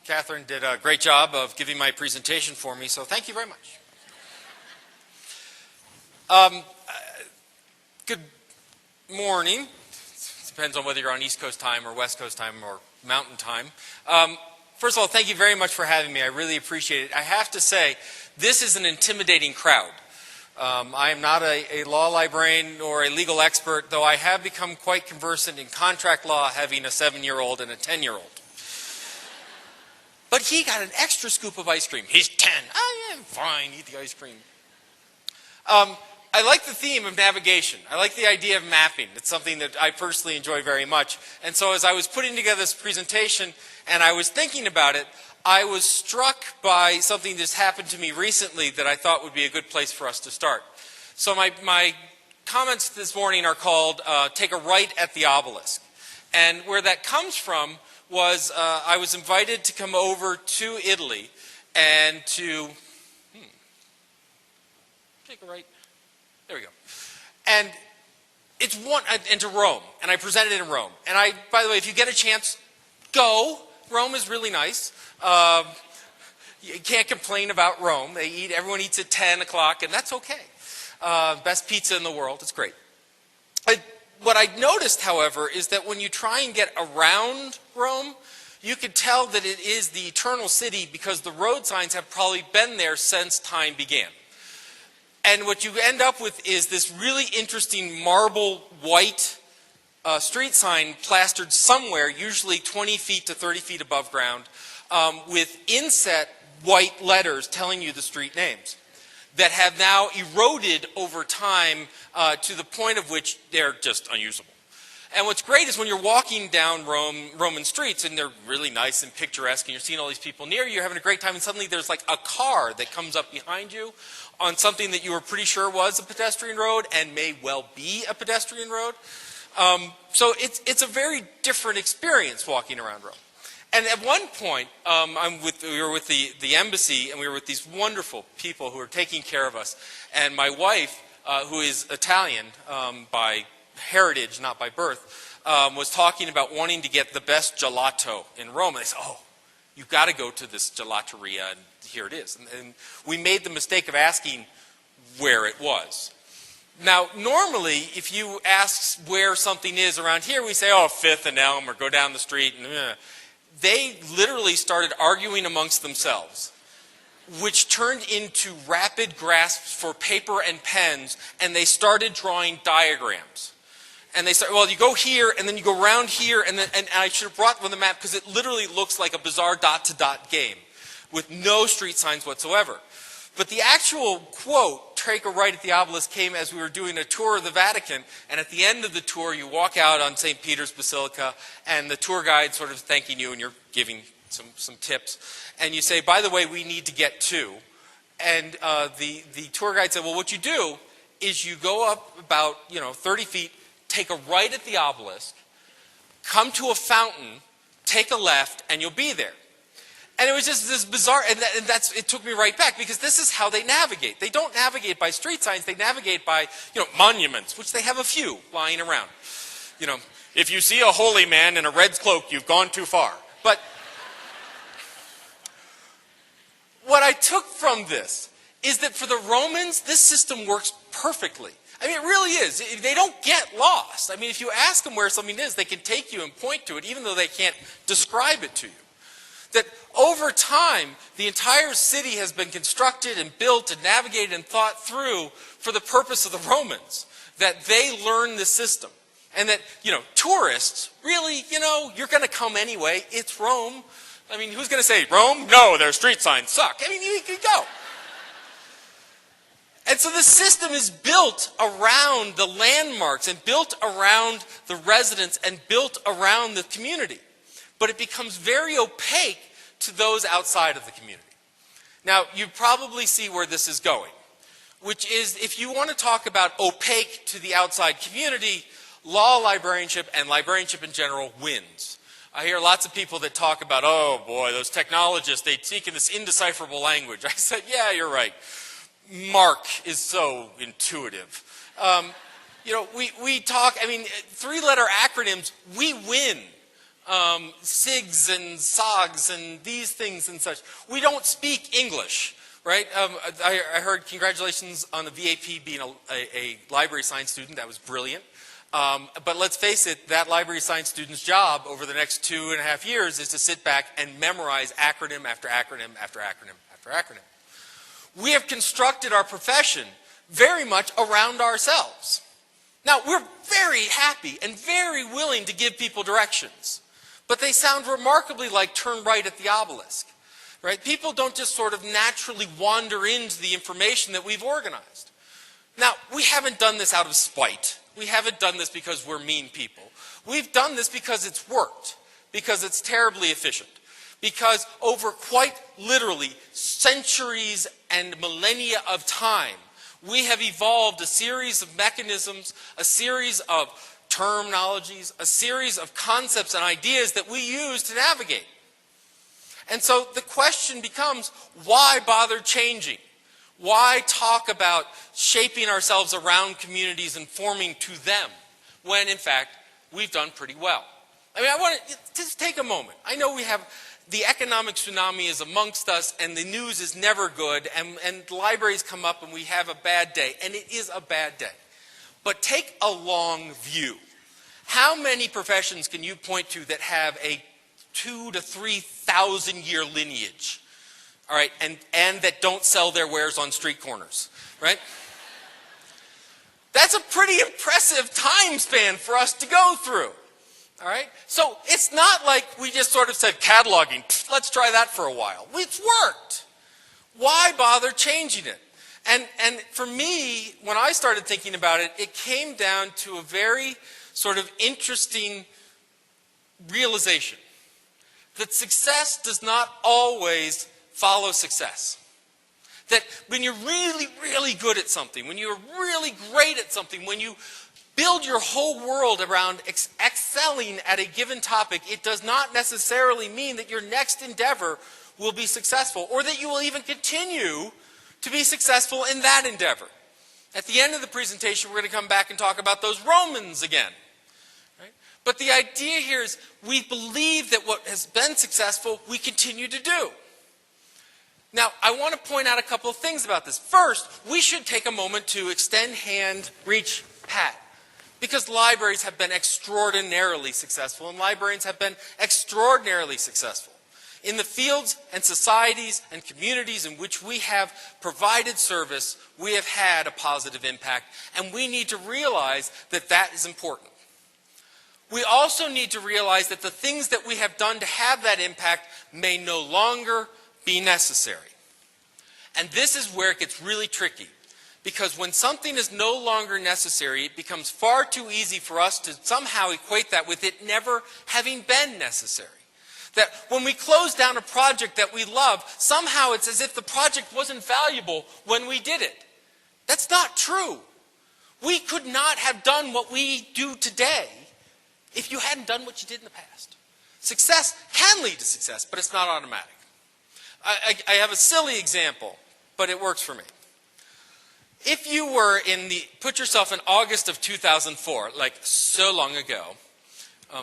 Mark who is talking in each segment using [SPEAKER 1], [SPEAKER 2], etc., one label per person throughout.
[SPEAKER 1] Catherine did a great job of giving my presentation for me, so thank you very much. Good morning. Depends on whether you're on East Coast time or West Coast time or Mountain time. First of all, thank you very much for having me. I really appreciate it. I have to say, this is an intimidating crowd. I am not a law librarian or a legal expert, though I have become quite conversant in contract law, having a 7-year-old and a 10-year-old. But he got an extra scoop of ice cream. He's 10. I am fine, eat the ice cream. I like the theme of navigation. I like the idea of mapping. It's something that I personally enjoy very much. And so as I was putting together this presentation and I was thinking about it, I was struck by something that's happened to me recently that I thought would be a good place for us to start. So my comments this morning are called Take a Right at the Obelisk. And where that comes from was I was invited to come over to Italy and to take a right. There we go. And and to Rome, and I presented it in Rome. And by the way, if you get a chance, go. Rome is really nice. You can't complain about Rome. Everyone eats at 10 o'clock, and that's okay. Best pizza in the world. It's great. What I noticed, however, is that when you try and get around Rome, you could tell that it is the eternal city because the road signs have probably been there since time began. And what you end up with is this really interesting marble white street sign plastered somewhere, usually 20 feet to 30 feet above ground, with inset white letters telling you the street names that have now eroded over time to the point of which they're just unusable. And what's great is when you're walking down Roman streets, and they're really nice and picturesque, and you're seeing all these people near you, you're having a great time, and suddenly there's like a car that comes up behind you on something that you were pretty sure was a pedestrian road and may well be a pedestrian road. So it's a very different experience walking around Rome. And at one point, we were with the embassy, and we were with these wonderful people who were taking care of us. And my wife, who is Italian by heritage, not by birth, was talking about wanting to get the best gelato in Rome. And they said, oh, you've got to go to this gelateria, and here it is. And we made the mistake of asking where it was. Now, normally, if you ask where something is around here, we say, oh, 5th and Elm, or go down the street. And, they literally started arguing amongst themselves, which turned into rapid grasps for paper and pens, and they started drawing diagrams. And they said, well, you go here, and then you go around here, and I should have brought one of the map because it literally looks like a bizarre dot-to-dot game with no street signs whatsoever. But the actual quote, take a right at the obelisk, came as we were doing a tour of the Vatican, and at the end of the tour, you walk out on St. Peter's Basilica, and the tour guide sort of thanking you, and you're giving some tips. And you say, by the way, we need to get to. And the tour guide said, well, what you do is you go up about 30 feet, take a right at the obelisk, come to a fountain, take a left, and you'll be there. And it was just this bizarre, and it took me right back, because this is how they navigate. They don't navigate by street signs, they navigate by, monuments, which they have a few lying around. If you see a holy man in a red cloak, you've gone too far. But what I took from this is that for the Romans, this system works perfectly. I mean, it really is. They don't get lost. I mean, if you ask them where something is, they can take you and point to it, even though they can't describe it to you. That over time, the entire city has been constructed and built and navigated and thought through for the purpose of the Romans. That they learn the system. And that, tourists, really, you're going to come anyway. It's Rome. I mean, who's going to say, Rome? No, their street signs suck. I mean, you could go. And so the system is built around the landmarks and built around the residents and built around the community. But it becomes very opaque to those outside of the community. Now, you probably see where this is going, which is if you want to talk about opaque to the outside community, law librarianship and librarianship in general wins. I hear lots of people that talk about, oh boy, those technologists, they speak in this indecipherable language. I said, yeah, you're right. Mark is so intuitive. We talk, I mean, 3-letter acronyms, we win SIGs and SOGs and these things and such. We don't speak English, right? I heard congratulations on the VAP being a library science student. That was brilliant. But let's face it, that library science student's job over the next 2.5 years is to sit back and memorize acronym after acronym after acronym after acronym. We have constructed our profession very much around ourselves. Now, we're very happy and very willing to give people directions, but they sound remarkably like turn right at the Obelisk, right? People don't just sort of naturally wander into the information that we've organized. Now, we haven't done this out of spite. We haven't done this because we're mean people. We've done this because it's worked, because it's terribly efficient, because over quite literally centuries and millennia of time, we have evolved a series of mechanisms, a series of terminologies, a series of concepts and ideas that we use to navigate. And so the question becomes, why bother changing? Why talk about shaping ourselves around communities and forming to them when, in fact, we've done pretty well? I mean, I want to just take a moment. I know we have the economic tsunami is amongst us, and the news is never good, and libraries come up and we have a bad day, and it is a bad day. But take a long view. How many professions can you point to that have a 2,000 to 3,000 year lineage? All right, and that don't sell their wares on street corners, right? That's a pretty impressive time span for us to go through. All right? So it's not like we just sort of said cataloging, let's try that for a while. It's worked. Why bother changing it? And for me, when I started thinking about it, it came down to a very sort of interesting realization that success does not always follow success. That when you're really, really good at something, when you're really great at something, when you build your whole world around excelling at a given topic, it does not necessarily mean that your next endeavor will be successful or that you will even continue to be successful in that endeavor. At the end of the presentation, we're going to come back and talk about those Romans again. Right? But the idea here is we believe that what has been successful, we continue to do. Now, I want to point out a couple of things about this. First, we should take a moment to extend hand, reach, pat. Because libraries have been extraordinarily successful, and librarians have been extraordinarily successful. In the fields and societies and communities in which we have provided service, we have had a positive impact, and we need to realize that that is important. We also need to realize that the things that we have done to have that impact may no longer be necessary. And this is where it gets really tricky. Because when something is no longer necessary, it becomes far too easy for us to somehow equate that with it never having been necessary. That when we close down a project that we love, somehow it's as if the project wasn't valuable when we did it. That's not true. We could not have done what we do today if you hadn't done what you did in the past. Success can lead to success, but it's not automatic. I have a silly example, but it works for me. If you were put yourself in August of 2004, like so long ago,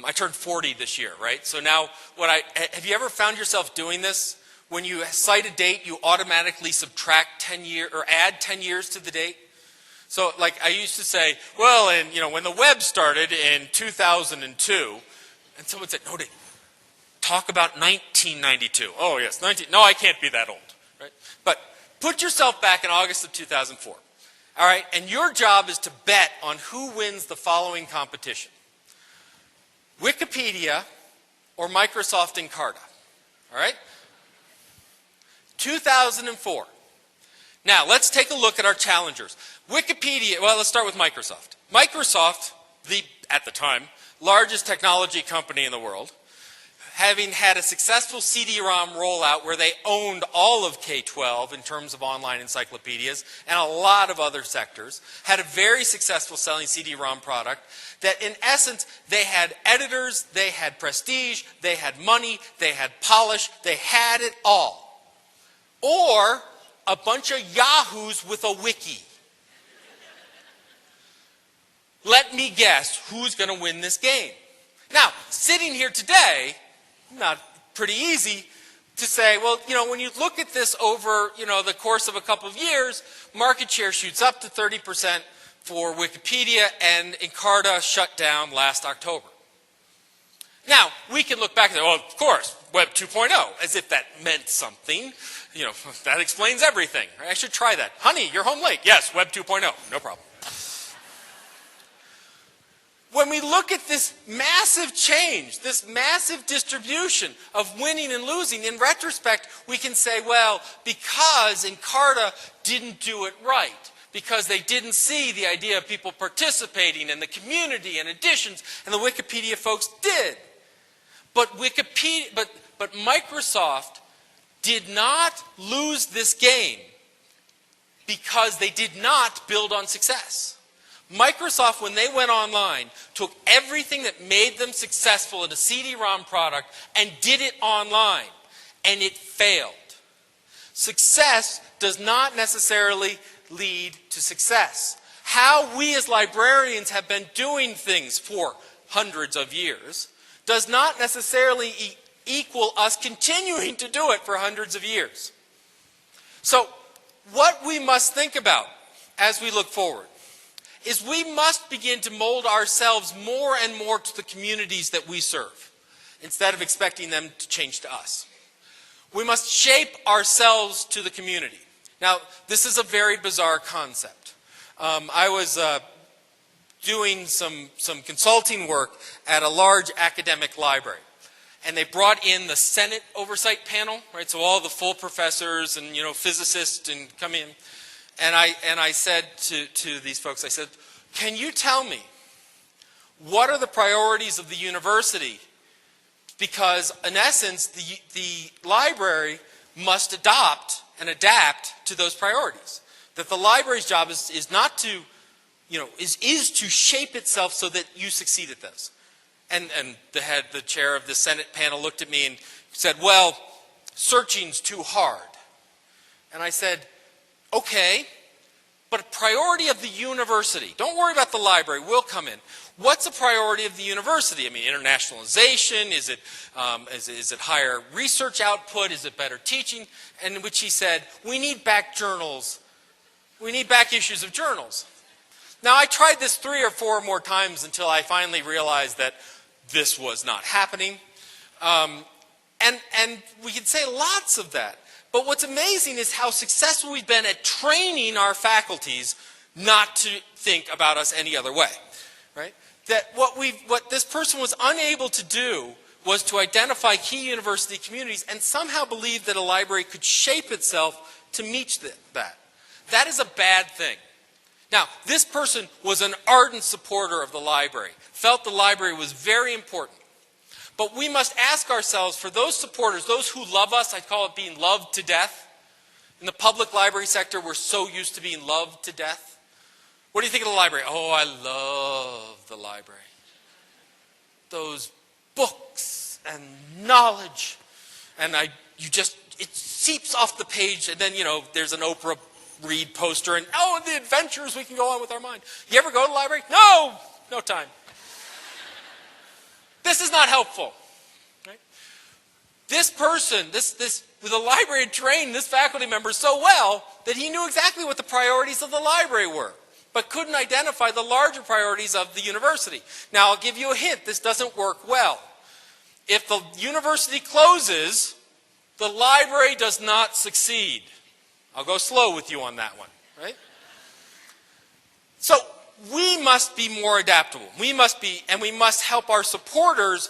[SPEAKER 1] I turned 40 this year, right? So now, have you ever found yourself doing this? When you cite a date, you automatically subtract 10 years, or add 10 years to the date? So like I used to say, well, when the web started in 2002, and someone said, no, talk about 1992. Oh yes, no, I can't be that old, right? But put yourself back in August of 2004. All right, and your job is to bet on who wins the following competition. Wikipedia or Microsoft Encarta. All right? 2004. Now, let's take a look at our challengers. Wikipedia, well, let's start with Microsoft. Microsoft, at the time, largest technology company in the world, having had a successful CD-ROM rollout where they owned all of K-12 in terms of online encyclopedias and a lot of other sectors, had a very successful selling CD-ROM product that in essence, they had editors, they had prestige, they had money, they had polish, they had it all. Or a bunch of yahoos with a wiki. Let me guess who's going to win this game. Now, sitting here today, not pretty easy to say, well, when you look at this over, the course of a couple of years, market share shoots up to 30% for Wikipedia, and Encarta shut down last October. Now, we can look back and say, well, of course, Web 2.0, as if that meant something. That explains everything. I should try that. Honey, you're home late. Yes, Web 2.0, no problem. When we look at this massive change, this massive distribution of winning and losing, in retrospect, we can say, well, because Encarta didn't do it right, because they didn't see the idea of people participating in the community and editions, and the Wikipedia folks did. But Microsoft did not lose this game because they did not build on success. Microsoft, when they went online, took everything that made them successful in a CD-ROM product and did it online, and it failed. Success does not necessarily lead to success. How we as librarians have been doing things for hundreds of years does not necessarily equal us continuing to do it for hundreds of years. So, what we must think about as we look forward is we must begin to mold ourselves more and more to the communities that we serve, instead of expecting them to change to us. We must shape ourselves to the community. Now, this is a very bizarre concept. I was doing some consulting work at a large academic library, and they brought in the Senate oversight panel, right? So all the full professors and physicists and come in. And I said to these folks, I said, can you tell me what are the priorities of the university? Because in essence, the library must adopt and adapt to those priorities. That the library's job is not to, is to shape itself so that you succeed at those. And the chair of the Senate panel looked at me and said, well, searching's too hard. And I said, okay, but a priority of the university. Don't worry about the library, we'll come in. What's a priority of the university? I mean, internationalization, is it higher research output, is it better teaching? And in which he said, we need back journals. We need back issues of journals. Now, I tried this 3 or 4 more times until I finally realized that this was not happening. And we could say lots of that. But what's amazing is how successful we've been at training our faculties not to think about us any other way, right? That what this person was unable to do was to identify key university communities and somehow believe that a library could shape itself to meet that. That is a bad thing. Now, this person was an ardent supporter of the library, felt the library was very important. But we must ask ourselves, for those supporters, those who love us, I call it being loved to death. In the public library sector, we're so used to being loved to death. What do you think of the library? Oh, I love the library. Those books and knowledge. And it seeps off the page, and then, there's an Oprah Read poster, and the adventures we can go on with our mind. You ever go to the library? No time. This is not helpful. Right? This person, the library trained this faculty member so well that he knew exactly what the priorities of the library were, but couldn't identify the larger priorities of the university. Now, I'll give you a hint. This doesn't work well. If the university closes, the library does not succeed. I'll go slow with you on that one, right? So, we must be more adaptable. We must help our supporters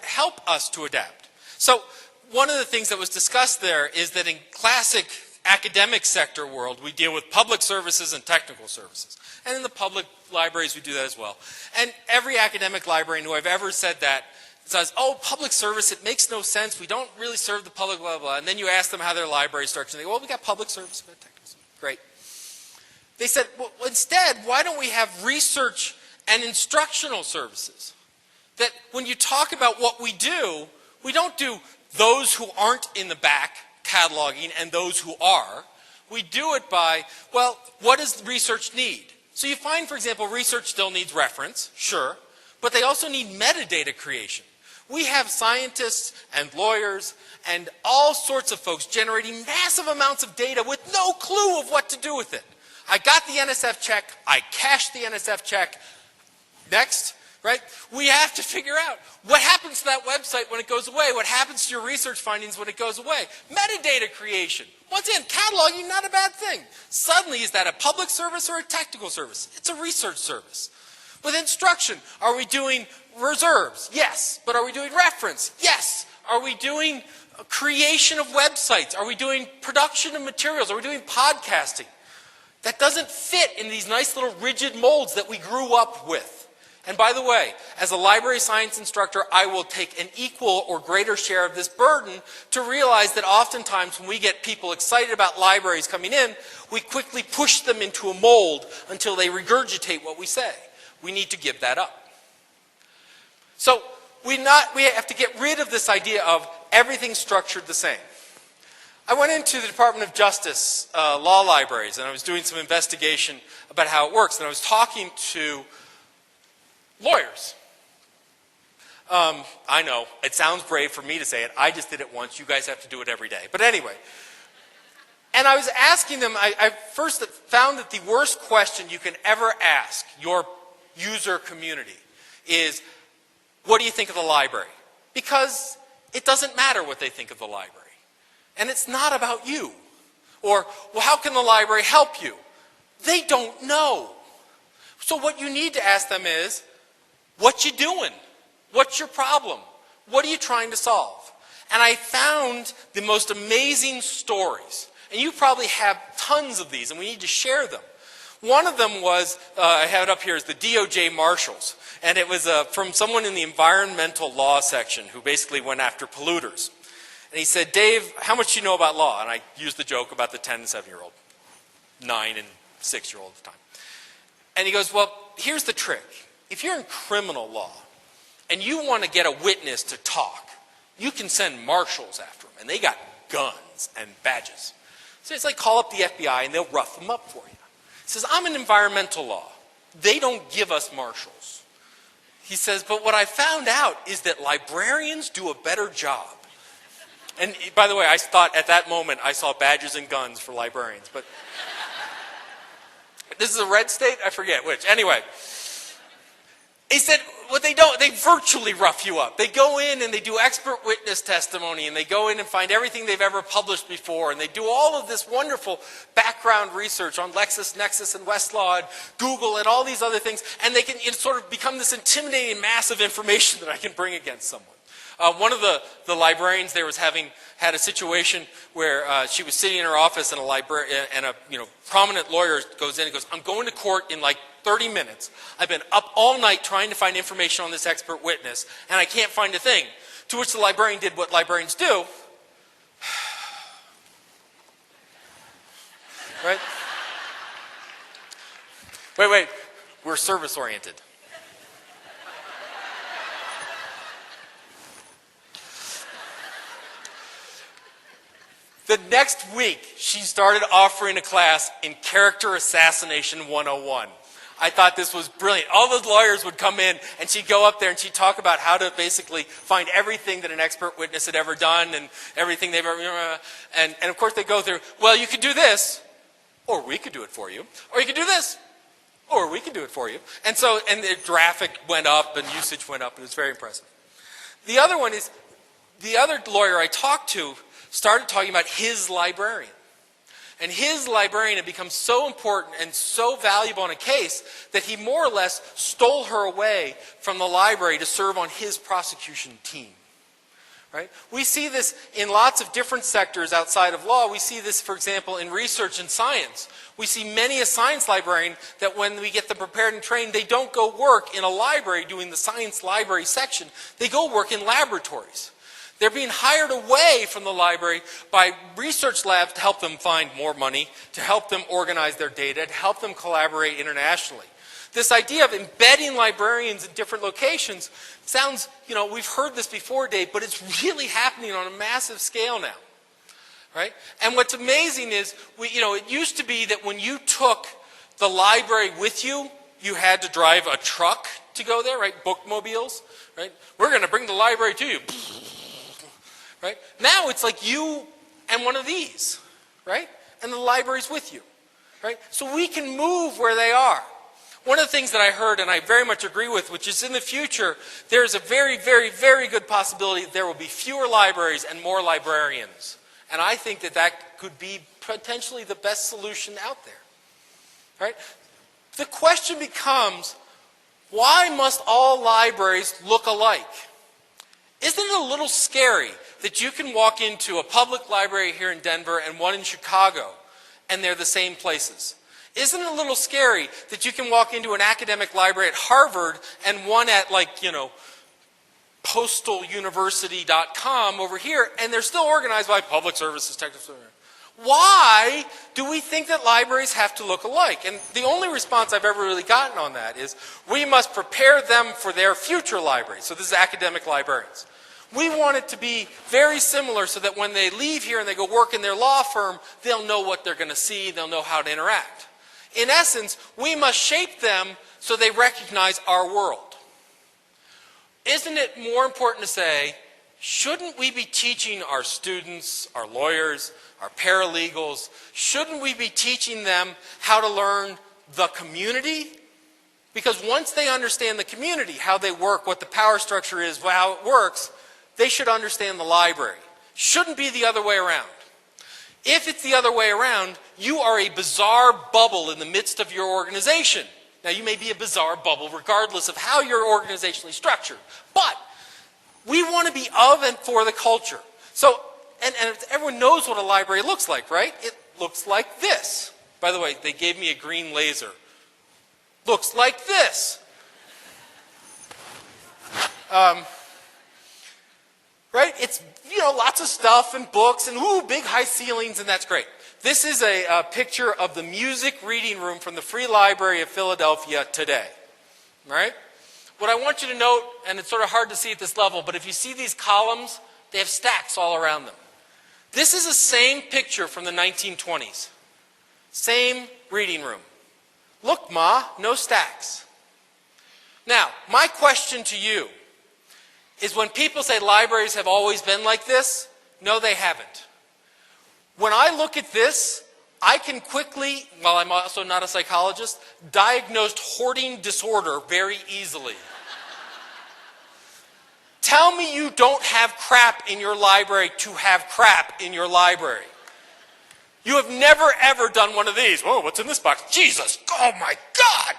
[SPEAKER 1] help us to adapt. So, one of the things that was discussed there is that in classic academic sector world, we deal with public services and technical services. And in the public libraries, we do that as well. And every academic librarian who I've ever said that says, public service, it makes no sense. We don't really serve the public, blah, blah. And then you ask them how their library is structured. And they go, well, we got public service, we got technical service. Great. They said, well, instead, why don't we have research and instructional services? That when you talk about what we do, we don't do those who aren't in the back cataloging and those who are. We do it by, well, what does research need? So you find, for example, research still needs reference, sure, But they also need metadata creation. We have scientists and lawyers and all sorts of folks generating massive amounts of data with no clue of what to do with it. I got the NSF check, I cashed the NSF check, next, right? We have to figure out what happens to that website when it goes away, what happens to your research findings when it goes away. Metadata creation. Once again, cataloging, not a bad thing. Suddenly, is that a public service or a technical service? It's a research service. With instruction, are we doing reserves? Yes. But are we doing reference? Yes. Are we doing creation of websites? Are we doing production of materials? Are we doing podcasting? That doesn't fit in these nice little rigid molds that we grew up with. And by the way, as a library science instructor, I will take an equal or greater share of this burden to realize that oftentimes when we get people excited about libraries coming in, we quickly push them into a mold until they regurgitate what we say. We need to give that up. So we have to get rid of this idea of everything structured the same. I went into the Department of Justice law libraries, and I was doing some investigation about how it works, and I was talking to lawyers. I know, it sounds brave for me to say it. I just did it once. You guys have to do it every day. But anyway. And I was asking them, I first found that the worst question you can ever ask your user community is, what do you think of the library? Because it doesn't matter what they think of the library. And it's not about you. Or, well, how can the library help you? They don't know. So what you need to ask them is, what you doing? What's your problem? What are you trying to solve? And I found the most amazing stories. And you probably have tons of these, and we need to share them. One of them was, I have it up here, is the DOJ Marshals. And it was from someone in the environmental law section who basically went after polluters. And he said, Dave, how much do you know about law? And I used the joke about the 10 and 7-year-old, 9 and 6-year-old at the time. And he goes, well, here's the trick. If you're in criminal law and you want to get a witness to talk, you can send marshals after them. And they got guns and badges. So it's like call up the FBI and they'll rough them up for you. He says, I'm in environmental law. They don't give us marshals. He says, but what I found out is that librarians do a better job. And by the way, I thought at that moment I saw badges and guns for librarians. But this is a red state? I forget which. Anyway, he said, what they don't, they virtually rough you up. They go in and they do expert witness testimony, and they go in and find everything they've ever published before, and they do all of this wonderful background research on LexisNexis and Westlaw and Google and all these other things, and they can sort of become this intimidating mass of information that I can bring against someone. One of the librarians there had a situation where she was sitting in her office, and a prominent lawyer goes in and goes, I'm going to court in like 30 minutes. I've been up all night trying to find information on this expert witness, and I can't find a thing. To which the librarian did what librarians do. Right? Wait. We're service-oriented. The next week, she started offering a class in Character Assassination 101. I thought this was brilliant. All those lawyers would come in, and she'd go up there, and she'd talk about how to basically find everything that an expert witness had ever done, and everything they've ever, and of course they go through, well, you could do this, or we could do it for you, or you could do this, or we could do it for you. And so, and the traffic went up, and usage went up, and it was very impressive. The other one is, the other lawyer I talked to started talking about his librarian. And his librarian had become so important and so valuable in a case that he more or less stole her away from the library to serve on his prosecution team. Right? We see this in lots of different sectors outside of law. We see this, for example, in research and science. We see many a science librarian that when we get them prepared and trained, they don't go work in a library doing the science library section. They go work in laboratories. They're being hired away from the library by research labs to help them find more money, to help them organize their data, to help them collaborate internationally. This idea of embedding librarians in different locations sounds, we've heard this before, Dave, but it's really happening on a massive scale now. Right? And what's amazing is, it used to be that when you took the library with you, you had to drive a truck to go there, right? Bookmobiles, right? We're going to bring the library to you, right? Now it's like you and one of these, right? And the library's with you, right? So we can move where they are. One of the things that I heard, and I very much agree with, which is in the future, there's a very, very, very good possibility there will be fewer libraries and more librarians. And I think that that could be potentially the best solution out there, right? The question becomes, why must all libraries look alike? Isn't it a little scary that you can walk into a public library here in Denver and one in Chicago, and they're the same places? Isn't it a little scary that you can walk into an academic library at Harvard and one at, like, you know, postaluniversity.com over here, and they're still organized by Public Services, Technical Services? Why do we think that libraries have to look alike? And the only response I've ever really gotten on that is, we must prepare them for their future libraries. So this is academic librarians. We want it to be very similar so that when they leave here and they go work in their law firm, they'll know what they're going to see, they'll know how to interact. In essence, we must shape them so they recognize our world. Isn't it more important to say, shouldn't we be teaching our students, our lawyers, our paralegals, shouldn't we be teaching them how to learn the community? Because once they understand the community, how they work, what the power structure is, how it works, they should understand the library. Shouldn't be the other way around. If it's the other way around, you are a bizarre bubble in the midst of your organization. Now, you may be a bizarre bubble regardless of how you're organizationally structured, but we want to be of and for the culture. So, and everyone knows what a library looks like, right? It looks like this. By the way, they gave me a green laser. Looks like this. Right? It's, you know, lots of stuff and books and ooh, big high ceilings, and that's great. This is a picture of the music reading room from the Free Library of Philadelphia today. Right? What I want you to note, and it's sort of hard to see at this level, but if you see these columns, they have stacks all around them. This is the same picture from the 1920s. Same reading room. Look, Ma, no stacks. Now, my question to you is, when people say libraries have always been like this, no, they haven't. When I look at this, I can quickly, while I'm also not a psychologist, diagnose hoarding disorder very easily. Tell me you don't have crap in your library to have crap in your library. You have never ever done one of these. Whoa, what's in this box? Jesus, oh my God.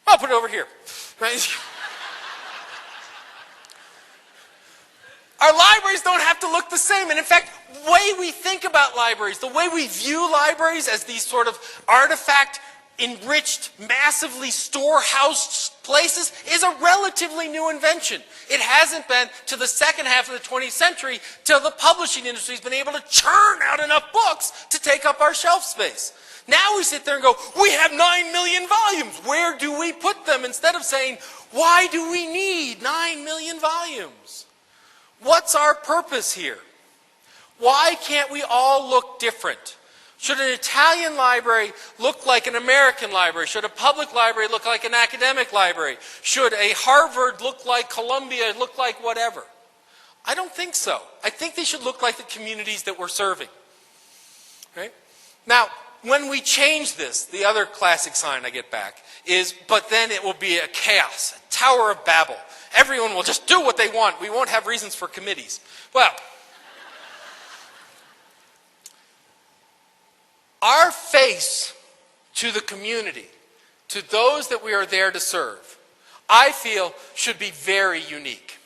[SPEAKER 1] I'll put it over here. Right? Our libraries don't have to look the same. And in fact, the way we think about libraries, the way we view libraries as these sort of artifact-enriched, massively storehoused places is a relatively new invention. It hasn't been to the second half of the 20th century till the publishing industry has been able to churn out enough books to take up our shelf space. Now we sit there and go, we have 9 million volumes. Where do we put them? Instead of saying, why do we need 9 million volumes? What's our purpose here? Why can't we all look different? Should an Italian library look like an American library? Should a public library look like an academic library? Should a Harvard look like Columbia, look like whatever? I don't think so. I think they should look like the communities that we're serving. Right? Now, when we change this, the other classic sign I get back is, but then it will be a chaos, a Tower of Babel. Everyone will just do what they want. We won't have reasons for committees. Well, our face to the community, to those that we are there to serve, I feel should be very unique.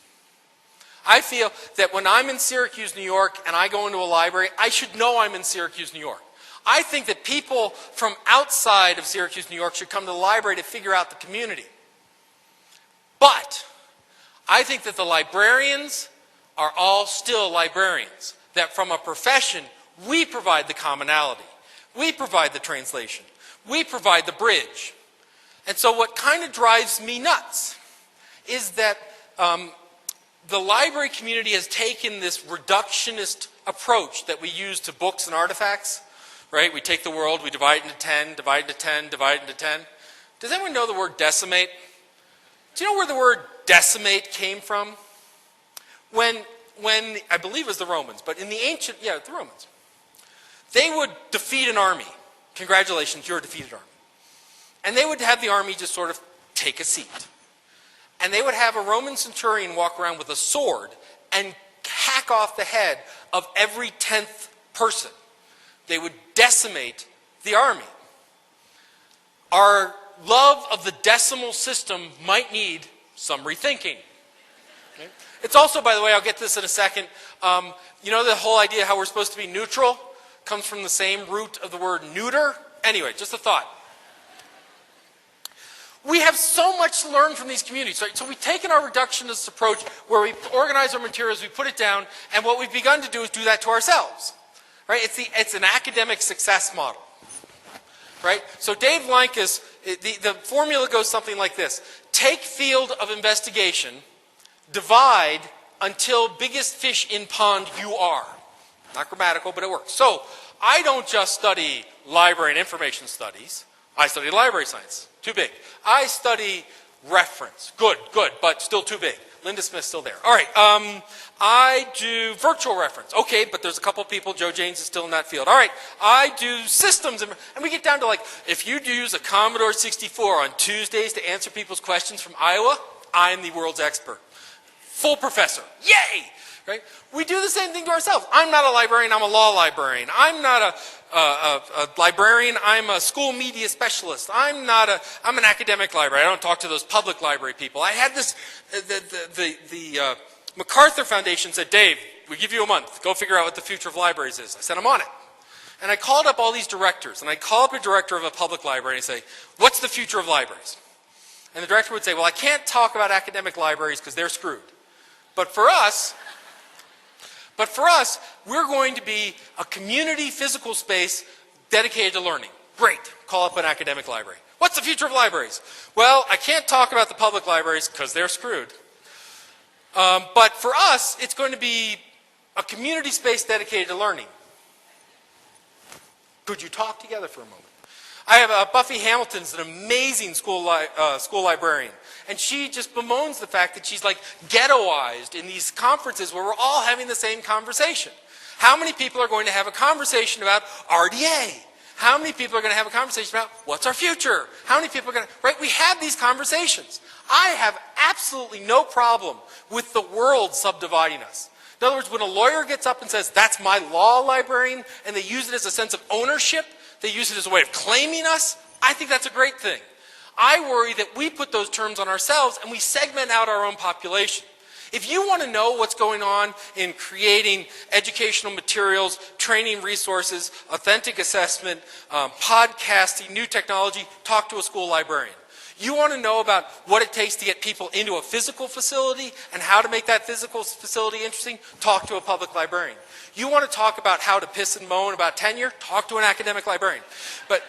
[SPEAKER 1] I feel that when I'm in Syracuse, New York, and I go into a library, I should know I'm in Syracuse, New York. I think that people from outside of Syracuse, New York should come to the library to figure out the community. But I think that the librarians are all still librarians. That from a profession, we provide the commonality. We provide the translation. We provide the bridge. And so what kind of drives me nuts is that the library community has taken this reductionist approach that we use to books and artifacts. Right? We take the world, we divide it into 10, divide it into 10, divide it into 10. Does anyone know the word decimate? Do you know where the word decimate came from? When I believe it was the Romans, but in the ancient, the Romans, they would defeat an army. Congratulations, you're a defeated army. And they would have the army just sort of take a seat. And they would have a Roman centurion walk around with a sword and hack off the head of every 10th person. They would decimate the army. Our love of the decimal system might need some rethinking. Okay? It's also, by the way, I'll get to this in a second, you know the whole idea how we're supposed to be neutral comes from the same root of the word neuter? Anyway, just a thought. We have so much to learn from these communities. Right? So we've taken our reductionist approach where we organize our materials, we put it down, and what we've begun to do is do that to ourselves. Right? It's an academic success model. Right? So Dave Lankus, the formula goes something like this. Take field of investigation, divide until biggest fish in pond you are. Not grammatical, but it works. So I don't just study library and information studies. I study library science. Too big. I study reference. Good, but still too big. Linda Smith's still there. All right. I do virtual reference. Okay, but there's a couple people. Joe Janes is still in that field. All right. I do systems. And we get down to like, if you use a Commodore 64 on Tuesdays to answer people's questions from Iowa, I'm the world's expert. Full professor. Yay! Right? We do the same thing to ourselves. I'm not a librarian, I'm a law librarian. I'm not a librarian, I'm a school media specialist. I'm an academic librarian. I don't talk to those public library people. I had this, the MacArthur Foundation said, Dave, we give you a month. Go figure out what the future of libraries is. I said, I'm on it. And I called up all these directors, and I call up a director of a public library and say, what's the future of libraries? And the director would say, well, I can't talk about academic libraries because they're screwed. But for us, we're going to be a community physical space dedicated to learning. Great. Call up an academic library. What's the future of libraries? Well, I can't talk about the public libraries because they're screwed. But for us, it's going to be a community space dedicated to learning. Could you talk together for a moment? I have Buffy Hamilton's an amazing school librarian. And she just bemoans the fact that she's like ghettoized in these conferences where we're all having the same conversation. How many people are going to have a conversation about RDA? How many people are going to have a conversation about what's our future? How many people are going to, right? We have these conversations. I have absolutely no problem with the world subdividing us. In other words, when a lawyer gets up and says, that's my law librarian, and they use it as a sense of ownership, they use it as a way of claiming us, I think that's a great thing. I worry that we put those terms on ourselves and we segment out our own population. If you want to know what's going on in creating educational materials, training resources, authentic assessment, podcasting, new technology, talk to a school librarian. You want to know about what it takes to get people into a physical facility and how to make that physical facility interesting? Talk to a public librarian. You want to talk about how to piss and moan about tenure? Talk to an academic librarian. But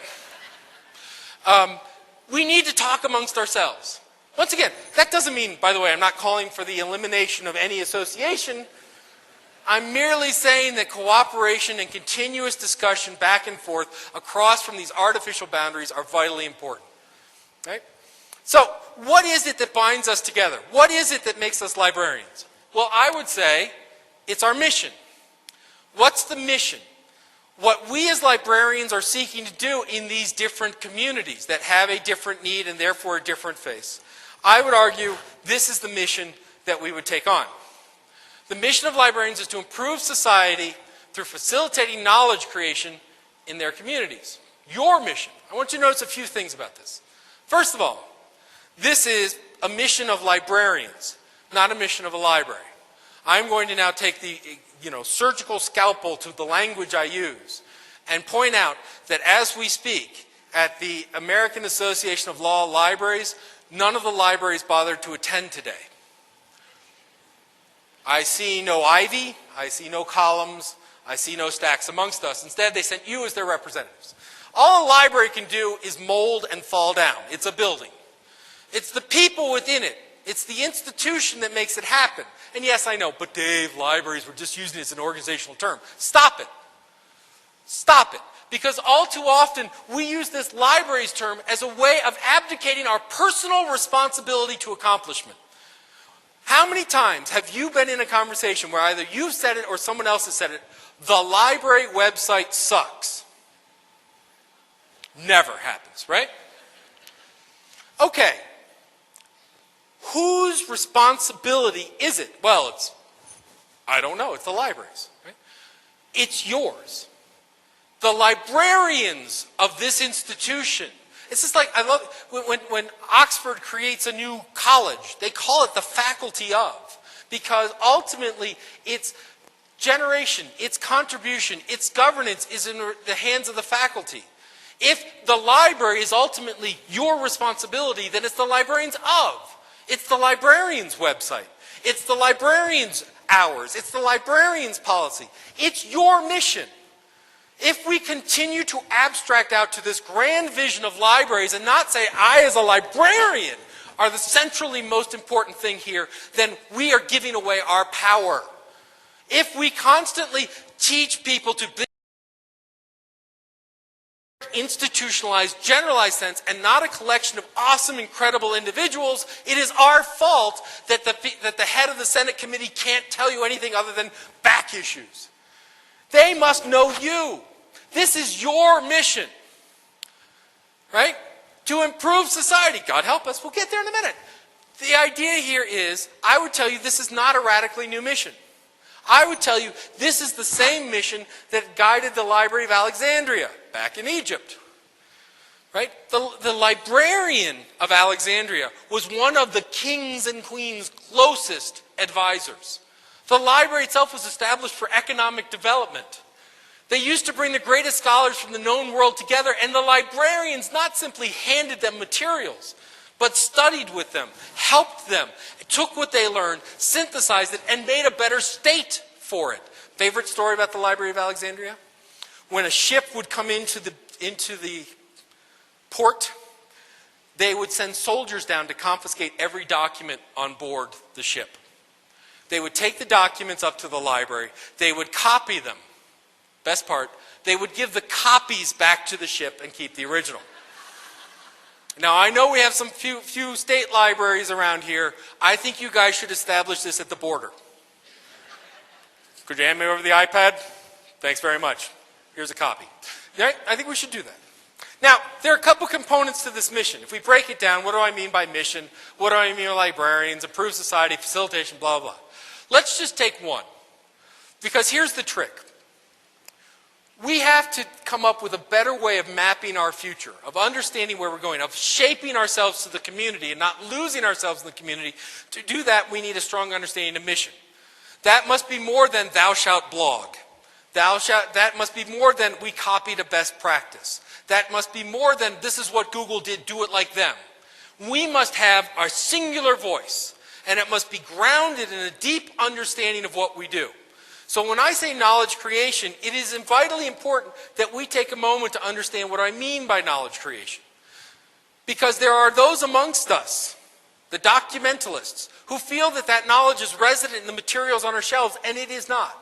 [SPEAKER 1] we need to talk amongst ourselves. Once again, that doesn't mean, by the way, I'm not calling for the elimination of any association. I'm merely saying that cooperation and continuous discussion back and forth across from these artificial boundaries are vitally important. Right? So, what is it that binds us together? What is it that makes us librarians? Well, I would say it's our mission. What's the mission? What we as librarians are seeking to do in these different communities that have a different need and therefore a different face. I would argue this is the mission that we would take on. The mission of librarians is to improve society through facilitating knowledge creation in their communities. Your mission. I want you to notice a few things about this. First of all, this is a mission of librarians, not a mission of a library. I'm going to now take the surgical scalpel to the language I use and point out that as we speak at the American Association of Law Libraries, none of the libraries bothered to attend today. I see no ivy, I see no columns, I see no stacks amongst us. Instead, they sent you as their representatives. All a library can do is mold and fall down. It's a building. It's the people within it. It's the institution that makes it happen. And yes, I know, but Dave, libraries, we're just using it as an organizational term. Stop it. Stop it. Because all too often, we use this libraries term as a way of abdicating our personal responsibility to accomplishment. How many times have you been in a conversation where either you've said it or someone else has said it, the library website sucks? Never happens, right? Okay. Whose responsibility is it? Well, I don't know, it's the libraries, right? It's yours. The librarians of this institution. It's just like, I love when Oxford creates a new college, they call it the faculty of, because ultimately its generation, its contribution, its governance is in the hands of the faculty. If the library is ultimately your responsibility, then it's the librarians of. It's the librarians' website. It's the librarians' hours. It's the librarians' policy. It's your mission. If we continue to abstract out to this grand vision of libraries and not say, I as a librarian are the centrally most important thing here, then we are giving away our power. If we constantly teach people to be institutionalized, generalized sense, and not a collection of awesome, incredible individuals, it is our fault that the head of the Senate committee can't tell you anything other than back issues. They must know you. This is your mission, right? To improve society. God help us, we'll get there in a minute. The idea here is, I would tell you this is not a radically new mission. I would tell you this is the same mission that guided the Library of Alexandria back in Egypt. Right? The librarian of Alexandria was one of the kings and queens' closest advisors. The library itself was established for economic development. They used to bring the greatest scholars from the known world together, and the librarians not simply handed them materials, but studied with them, helped them, took what they learned, synthesized it, and made a better state for it. Favorite story about the Library of Alexandria? When a ship would come into the port, they would send soldiers down to confiscate every document on board the ship. They would take the documents up to the library, they would copy them. Best part, they would give the copies back to the ship and keep the original. Now, I know we have some few state libraries around here. I think you guys should establish this at the border. Could you hand me over the iPad? Thanks very much. Here's a copy. Right? I think we should do that. Now, there are a couple components to this mission. If we break it down, what do I mean by mission? What do I mean by librarians? Improve society, facilitation, blah, blah, blah. Let's just take one. Because here's the trick. We have to come up with a better way of mapping our future, of understanding where we're going, of shaping ourselves to the community and not losing ourselves in the community. To do that, we need a strong understanding of mission. That must be more than thou shalt blog. That must be more than we copied a best practice. That must be more than this is what Google did, do it like them. We must have our singular voice, and it must be grounded in a deep understanding of what we do. So when I say knowledge creation, it is vitally important that we take a moment to understand what I mean by knowledge creation. Because there are those amongst us, the documentalists, who feel that that knowledge is resident in the materials on our shelves, and it is not.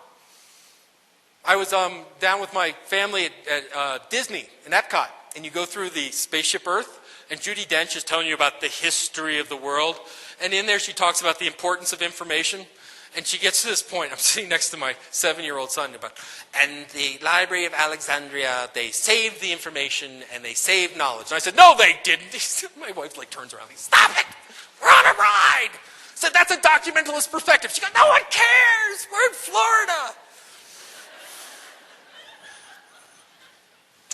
[SPEAKER 1] I was down with my family at Disney in Epcot, and you go through the Spaceship Earth, and Judi Dench is telling you about the history of the world, and in there she talks about the importance of information. And she gets to this point, I'm sitting next to my 7-year-old son, and the Library of Alexandria, they saved the information and they saved knowledge. And I said, no, they didn't. My wife turns around and says, stop it, we're on a ride. I said, that's a documentalist perspective. She goes, no one cares, we're in Florida.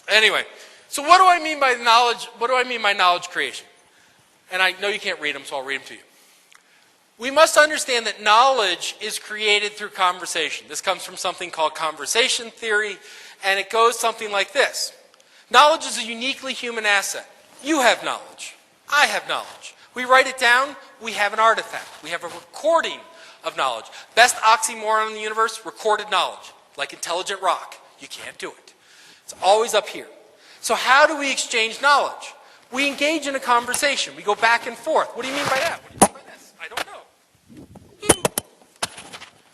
[SPEAKER 1] Anyway, so what do I mean by knowledge? What do I mean by knowledge creation? And I know you can't read them, so I'll read them to you. We must understand that knowledge is created through conversation. This comes from something called conversation theory, and it goes something like this. Knowledge is a uniquely human asset. You have knowledge. I have knowledge. We write it down, we have an artifact. We have a recording of knowledge. Best oxymoron in the universe, recorded knowledge. Like intelligent rock. You can't do it. It's always up here. So how do we exchange knowledge? We engage in a conversation. We go back and forth. What do you mean by that? What do you mean by this? I don't know.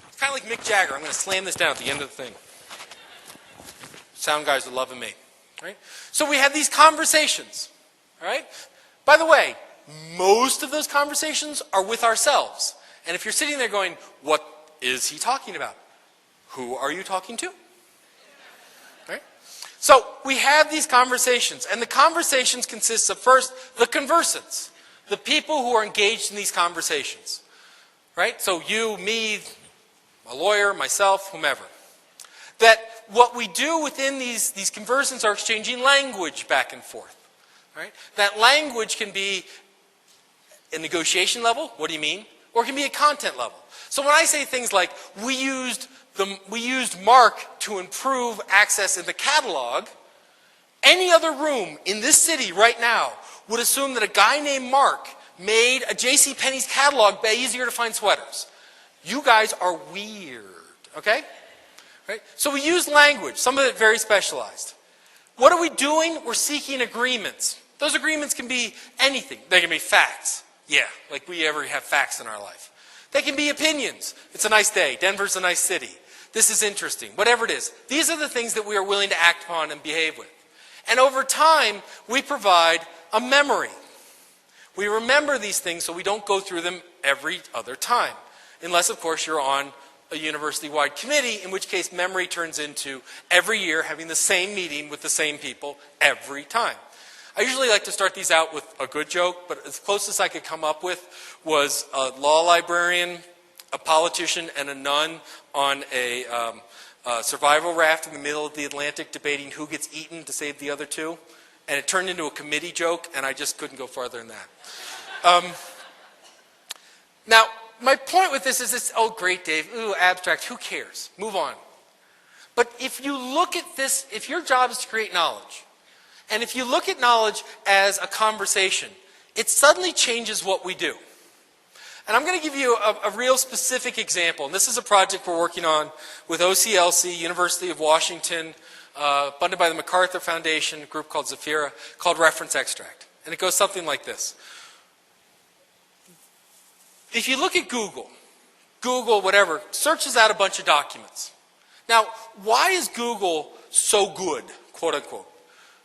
[SPEAKER 1] It's kind of like Mick Jagger. I'm going to slam this down at the end of the thing. Sound guys are loving me. Right? So we have these conversations. Right? By the way, most of those conversations are with ourselves. And if you're sitting there going, what is he talking about? Who are you talking to? Right? So we have these conversations. And the conversations consist of, first, the conversants. The people who are engaged in these conversations. Right? So you, me, a lawyer, myself, whomever. That what we do within these conversants are exchanging language back and forth. Right? That language can be a negotiation level, what do you mean? Or it can be a content level. So when I say things like, we used Mark to improve access in the catalog, any other room in this city right now would assume that a guy named Mark made a JCPenney's catalog easier to find sweaters. You guys are weird, okay? Right? So we use language, some of it very specialized. What are we doing? We're seeking agreements. Those agreements can be anything. They can be facts. Yeah, like we ever have facts in our life. They can be opinions. It's a nice day. Denver's a nice city. This is interesting. Whatever it is. These are the things that we are willing to act upon and behave with. And over time, we provide a memory. We remember these things so we don't go through them every other time. Unless, of course, you're on a university-wide committee, in which case memory turns into every year having the same meeting with the same people every time. I usually like to start these out with a good joke, but as close as I could come up with was a law librarian, a politician, and a nun on a survival raft in the middle of the Atlantic debating who gets eaten to save the other two. And it turned into a committee joke, and I just couldn't go farther than that. Now, my point with this is this, oh great Dave, ooh, abstract, who cares? Move on. But if you look at this, if your job is to create knowledge, and if you look at knowledge as a conversation, it suddenly changes what we do. And I'm going to give you a real specific example. And this is a project we're working on with OCLC, University of Washington, funded by the MacArthur Foundation, a group called Zafira, called Reference Extract. And it goes something like this. If you look at Google, whatever, searches out a bunch of documents. Now, why is Google so good, quote unquote?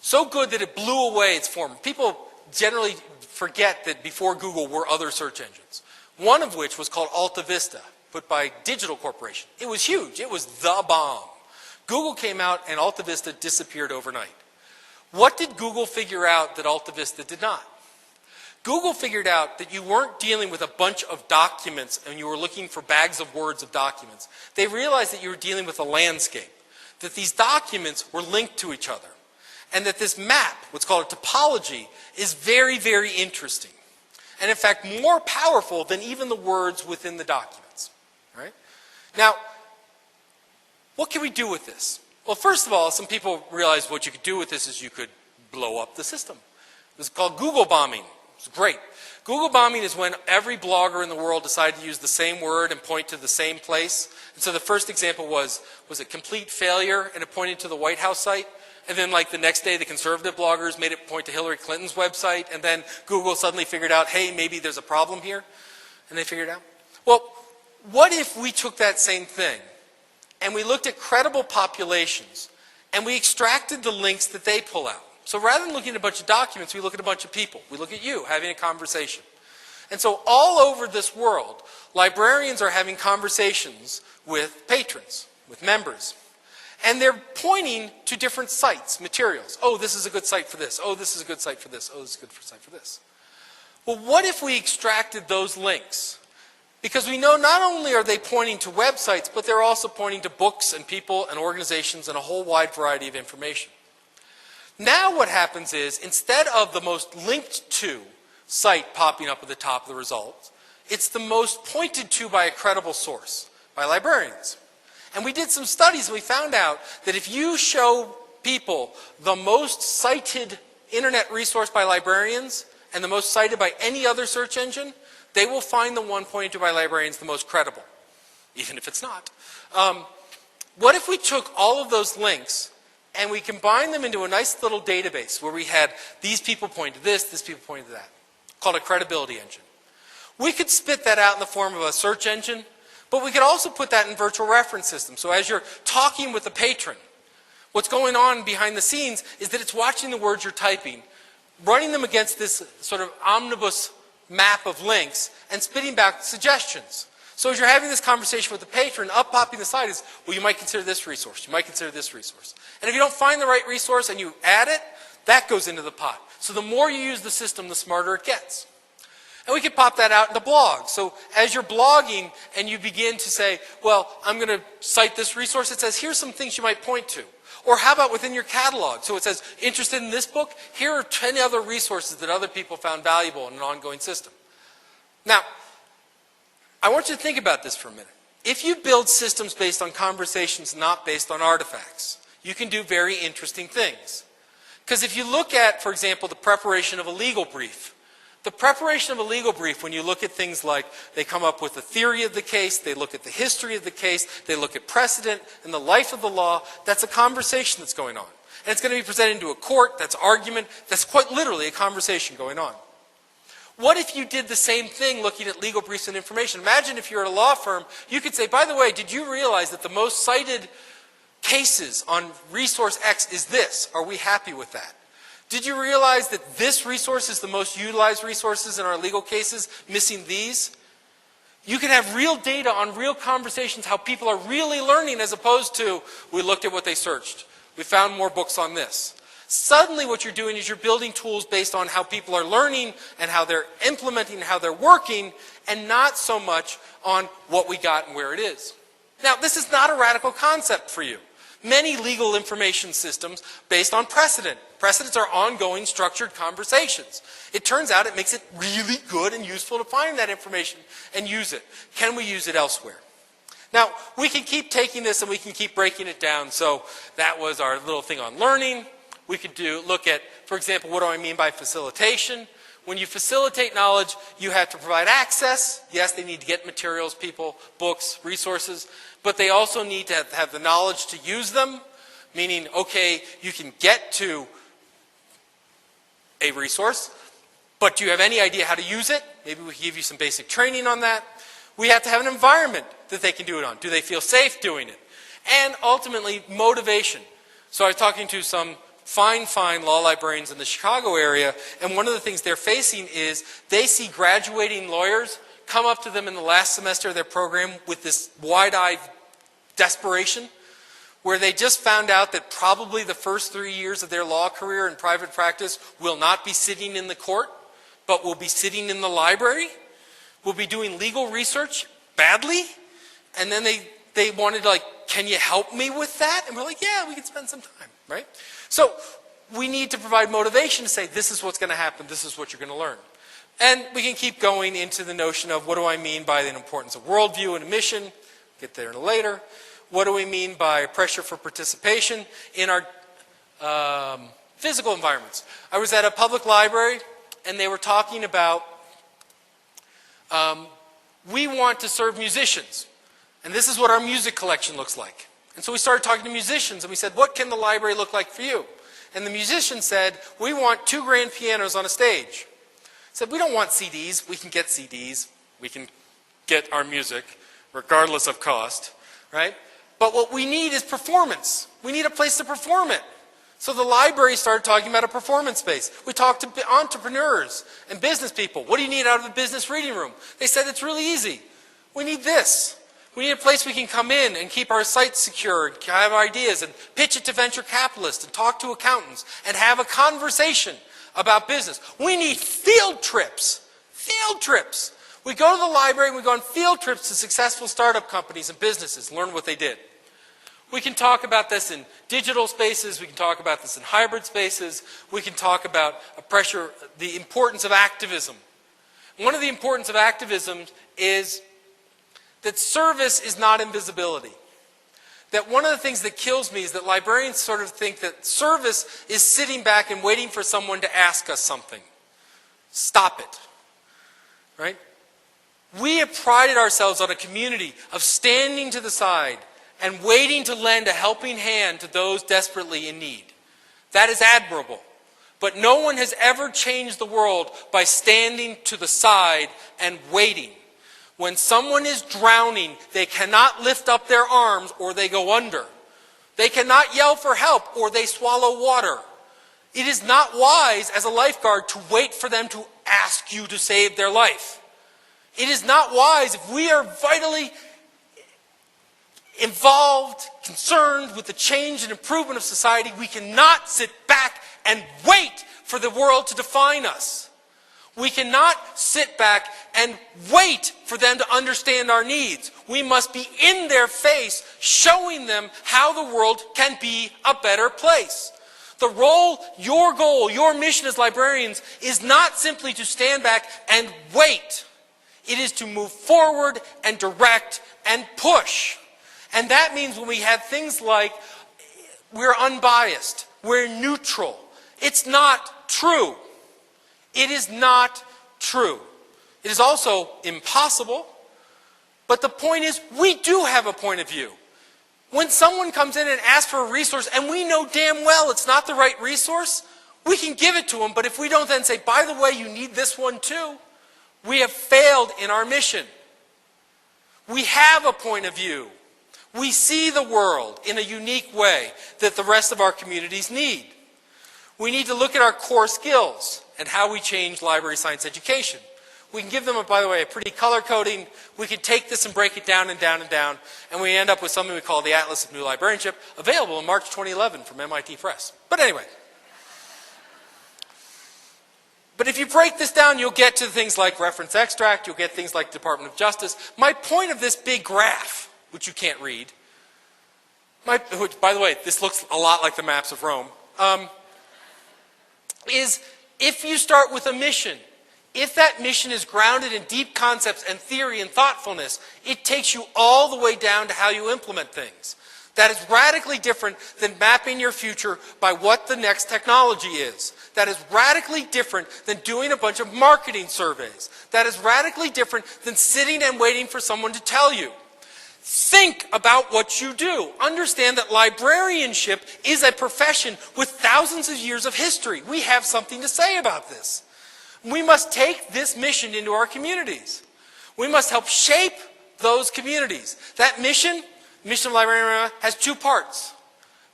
[SPEAKER 1] So good that it blew away its former. People generally forget that before Google were other search engines. One of which was called Alta Vista, put by Digital Corporation. It was huge. It was the bomb. Google came out and Alta Vista disappeared overnight. What did Google figure out that Alta Vista did not? Google figured out that you weren't dealing with a bunch of documents and you were looking for bags of words of documents. They realized that you were dealing with a landscape, that these documents were linked to each other, and that this map, what's called a topology, is very, very interesting. And in fact, more powerful than even the words within the documents. Right? Now, what can we do with this? Well, first of all, some people realized what you could do with this is you could blow up the system. It was called Google bombing. It's great. Google bombing is when every blogger in the world decided to use the same word and point to the same place. And so the first example was it complete failure, and it pointed to the White House site. And then like the next day, the conservative bloggers made it point to Hillary Clinton's website. And then Google suddenly figured out, hey, maybe there's a problem here. And they figured it out. Well, what if we took that same thing and we looked at credible populations and we extracted the links that they pull out? So rather than looking at a bunch of documents, we look at a bunch of people. We look at you having a conversation. And so all over this world, librarians are having conversations with patrons, with members. And they're pointing to different sites, materials. Oh, this is a good site for this. Oh, this is a good site for this. Oh, this is a good site for this. Well, what if we extracted those links? Because we know not only are they pointing to websites, but they're also pointing to books and people and organizations and a whole wide variety of information. Now what happens is, instead of the most linked to site popping up at the top of the results, it's the most pointed to by a credible source, by librarians. And we did some studies and we found out that if you show people the most cited internet resource by librarians and the most cited by any other search engine, they will find the one pointed to by librarians the most credible, even if it's not. What if we took all of those links and we combined them into a nice little database where we had these people point to this people point to that, called a credibility engine. We could spit that out in the form of a search engine, but we could also put that in virtual reference systems. So as you're talking with a patron, What's going on behind the scenes is that it's watching the words you're typing, running them against this sort of omnibus map of links, and spitting back suggestions. So as you're having this conversation with the patron, up popping the side is, well, you might consider this resource, you might consider this resource. And if you don't find the right resource and you add it, that goes into the pot. So the more you use the system, the smarter it gets. And we could pop that out in the blog. So as you're blogging and you begin to say, well, I'm going to cite this resource, it says, here's some things you might point to. Or how about within your catalog? So it says, interested in this book? Here are 10 other resources that other people found valuable in an ongoing system. Now, I want you to think about this for a minute. If you build systems based on conversations, not based on artifacts, you can do very interesting things. Because if you look at, for example, the preparation of a legal brief, the preparation of a legal brief, when you look at things like they come up with the theory of the case, they look at the history of the case, they look at precedent and the life of the law, that's a conversation that's going on. And it's going to be presented to a court, that's argument, that's quite literally a conversation going on. What if you did the same thing looking at legal briefs and information? Imagine if you're at a law firm, you could say, by the way, did you realize that the most cited cases on resource X is this? Are we happy with that? Did you realize that this resource is the most utilized resources in our legal cases, missing these? You can have real data on real conversations, how people are really learning, as opposed to, we looked at what they searched. We found more books on this. Suddenly what you're doing is you're building tools based on how people are learning and how they're implementing and how they're working, and not so much on what we got and where it is. Now, this is not a radical concept for you. Many legal information systems based on precedent. Precedents are ongoing structured conversations. It turns out it makes it really good and useful to find that information and use it. Can we use it elsewhere? Now, we can keep taking this and we can keep breaking it down. So that was our little thing on learning. We could look at, for example, what do I mean by facilitation? When you facilitate knowledge, you have to provide access. Yes, they need to get materials, people, books, resources, but they also need to have the knowledge to use them, meaning, okay, you can get to a resource, but do you have any idea how to use it? Maybe we can give you some basic training on that. We have to have an environment that they can do it on. Do they feel safe doing it? And ultimately, motivation. So I was talking to some fine law librarians in the Chicago area, and one of the things they're facing is they see graduating lawyers come up to them in the last semester of their program with this wide-eyed desperation, where they just found out that probably the first 3 years of their law career in private practice will not be sitting in the court, but will be sitting in the library, will be doing legal research badly, and then they wanted, like, can you help me with that? And we're like, yeah, we can spend some time, right? So we need to provide motivation to say, this is what's going to happen, this is what you're going to learn. And we can keep going into the notion of what do I mean by the importance of worldview and mission, get there later. What do we mean by pressure for participation in our physical environments? I was at a public library and they were talking about, we want to serve musicians. And this is what our music collection looks like. And so we started talking to musicians and we said, what can the library look like for you? And the musician said, we want 2 grand pianos on a stage. I said, we don't want CDs. We can get CDs. We can get our music, regardless of cost, right? But what we need is performance. We need a place to perform it. So the library started talking about a performance space. We talked to entrepreneurs and business people. What do you need out of a business reading room? They said, it's really easy. We need this. We need a place we can come in and keep our sites secure, and have ideas, and pitch it to venture capitalists, and talk to accountants, and have a conversation about business. We need field trips. Field trips. We go to the library and we go on field trips to successful startup companies and businesses, learn what they did. We can talk about this in digital spaces. We can talk about this in hybrid spaces. We can talk about the importance of activism. One of the importance of activism is that service is not invisibility. That one of the things that kills me is that librarians sort of think that service is sitting back and waiting for someone to ask us something. Stop it. Right? We have prided ourselves on a community of standing to the side and waiting to lend a helping hand to those desperately in need. That is admirable. But no one has ever changed the world by standing to the side and waiting. When someone is drowning, they cannot lift up their arms or they go under. They cannot yell for help or they swallow water. It is not wise as a lifeguard to wait for them to ask you to save their life. It is not wise if we are vitally involved, concerned with the change and improvement of society. We cannot sit back and wait for the world to define us. We cannot sit back and wait for them to understand our needs. We must be in their face, showing them how the world can be a better place. The role, your goal, your mission as librarians is not simply to stand back and wait. It is to move forward and direct and push. And that means when we have things like we're unbiased, we're neutral. It's not true. It is not true. It is also impossible. But the point is, we do have a point of view. When someone comes in and asks for a resource and we know damn well it's not the right resource, we can give it to them. But if we don't then say, by the way, you need this one too, we have failed in our mission. We have a point of view. We see the world in a unique way that the rest of our communities need. We need to look at our core skills and how we change library science education. We can give them, by the way, a pretty color coding. We can take this and break it down and down and down, and we end up with something we call the Atlas of New Librarianship, available in March 2011 from MIT Press. But anyway. But if you break this down, you'll get to things like reference extract, you'll get things like Department of Justice. My point of this big graph, which you can't read, which, by the way, this looks a lot like the maps of Rome, is if you start with a mission, if that mission is grounded in deep concepts and theory and thoughtfulness, it takes you all the way down to how you implement things. That is radically different than mapping your future by what the next technology is. That is radically different than doing a bunch of marketing surveys. That is radically different than sitting and waiting for someone to tell you. Think about what you do. Understand that librarianship is a profession with thousands of years of history. We have something to say about this. We must take this mission into our communities. We must help shape those communities. That mission of Librarian has two parts.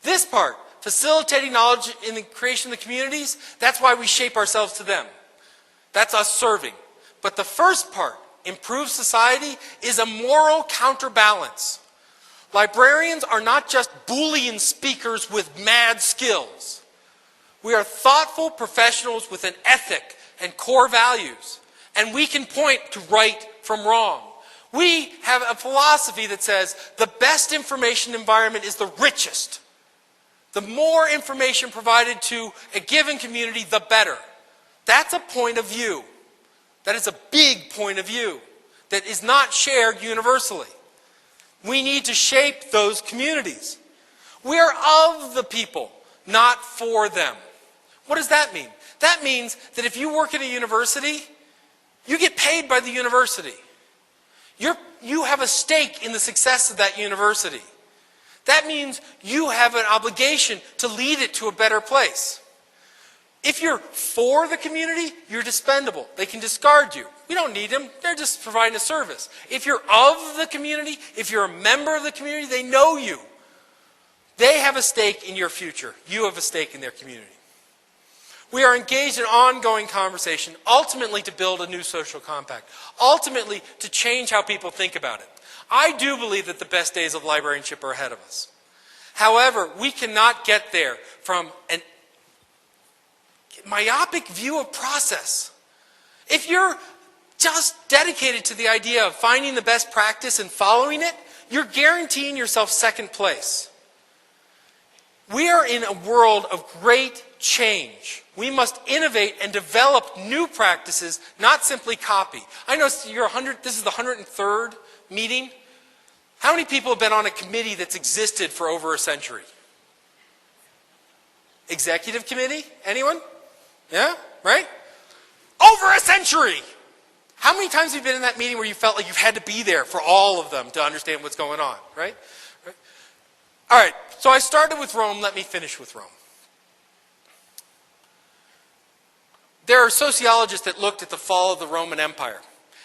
[SPEAKER 1] This part, facilitating knowledge in the creation of the communities, that's why we shape ourselves to them. That's us serving. But the first part, improve society, is a moral counterbalance. Librarians are not just Boolean speakers with mad skills. We are thoughtful professionals with an ethic and core values. And we can point to right from wrong. We have a philosophy that says the best information environment is the richest. The more information provided to a given community, the better. That's a point of view. That is a big point of view that is not shared universally. We need to shape those communities. We are of the people, not for them. What does that mean? That means that if you work at a university, you get paid by the university. You have a stake in the success of that university. That means you have an obligation to lead it to a better place. If you're for the community, you're dispendable. They can discard you. We don't need them. They're just providing a service. If you're of the community, if you're a member of the community, they know you. They have a stake in your future. You have a stake in their community. We are engaged in ongoing conversation, ultimately to build a new social compact, ultimately to change how people think about it. I do believe that the best days of librarianship are ahead of us. However, we cannot get there from an myopic view of process. If you're just dedicated to the idea of finding the best practice and following it, you're guaranteeing yourself second place. We are in a world of great change. We must innovate and develop new practices, not simply copy. I know this is the 103rd meeting. How many people have been on a committee that's existed for over a century? Executive committee? Anyone? Yeah? Right? Over a century! How many times have you been in that meeting where you felt like you've had to be there for all of them to understand what's going on? Right? All right, so I started with Rome. Let me finish with Rome. There are sociologists that looked at the fall of the Roman Empire.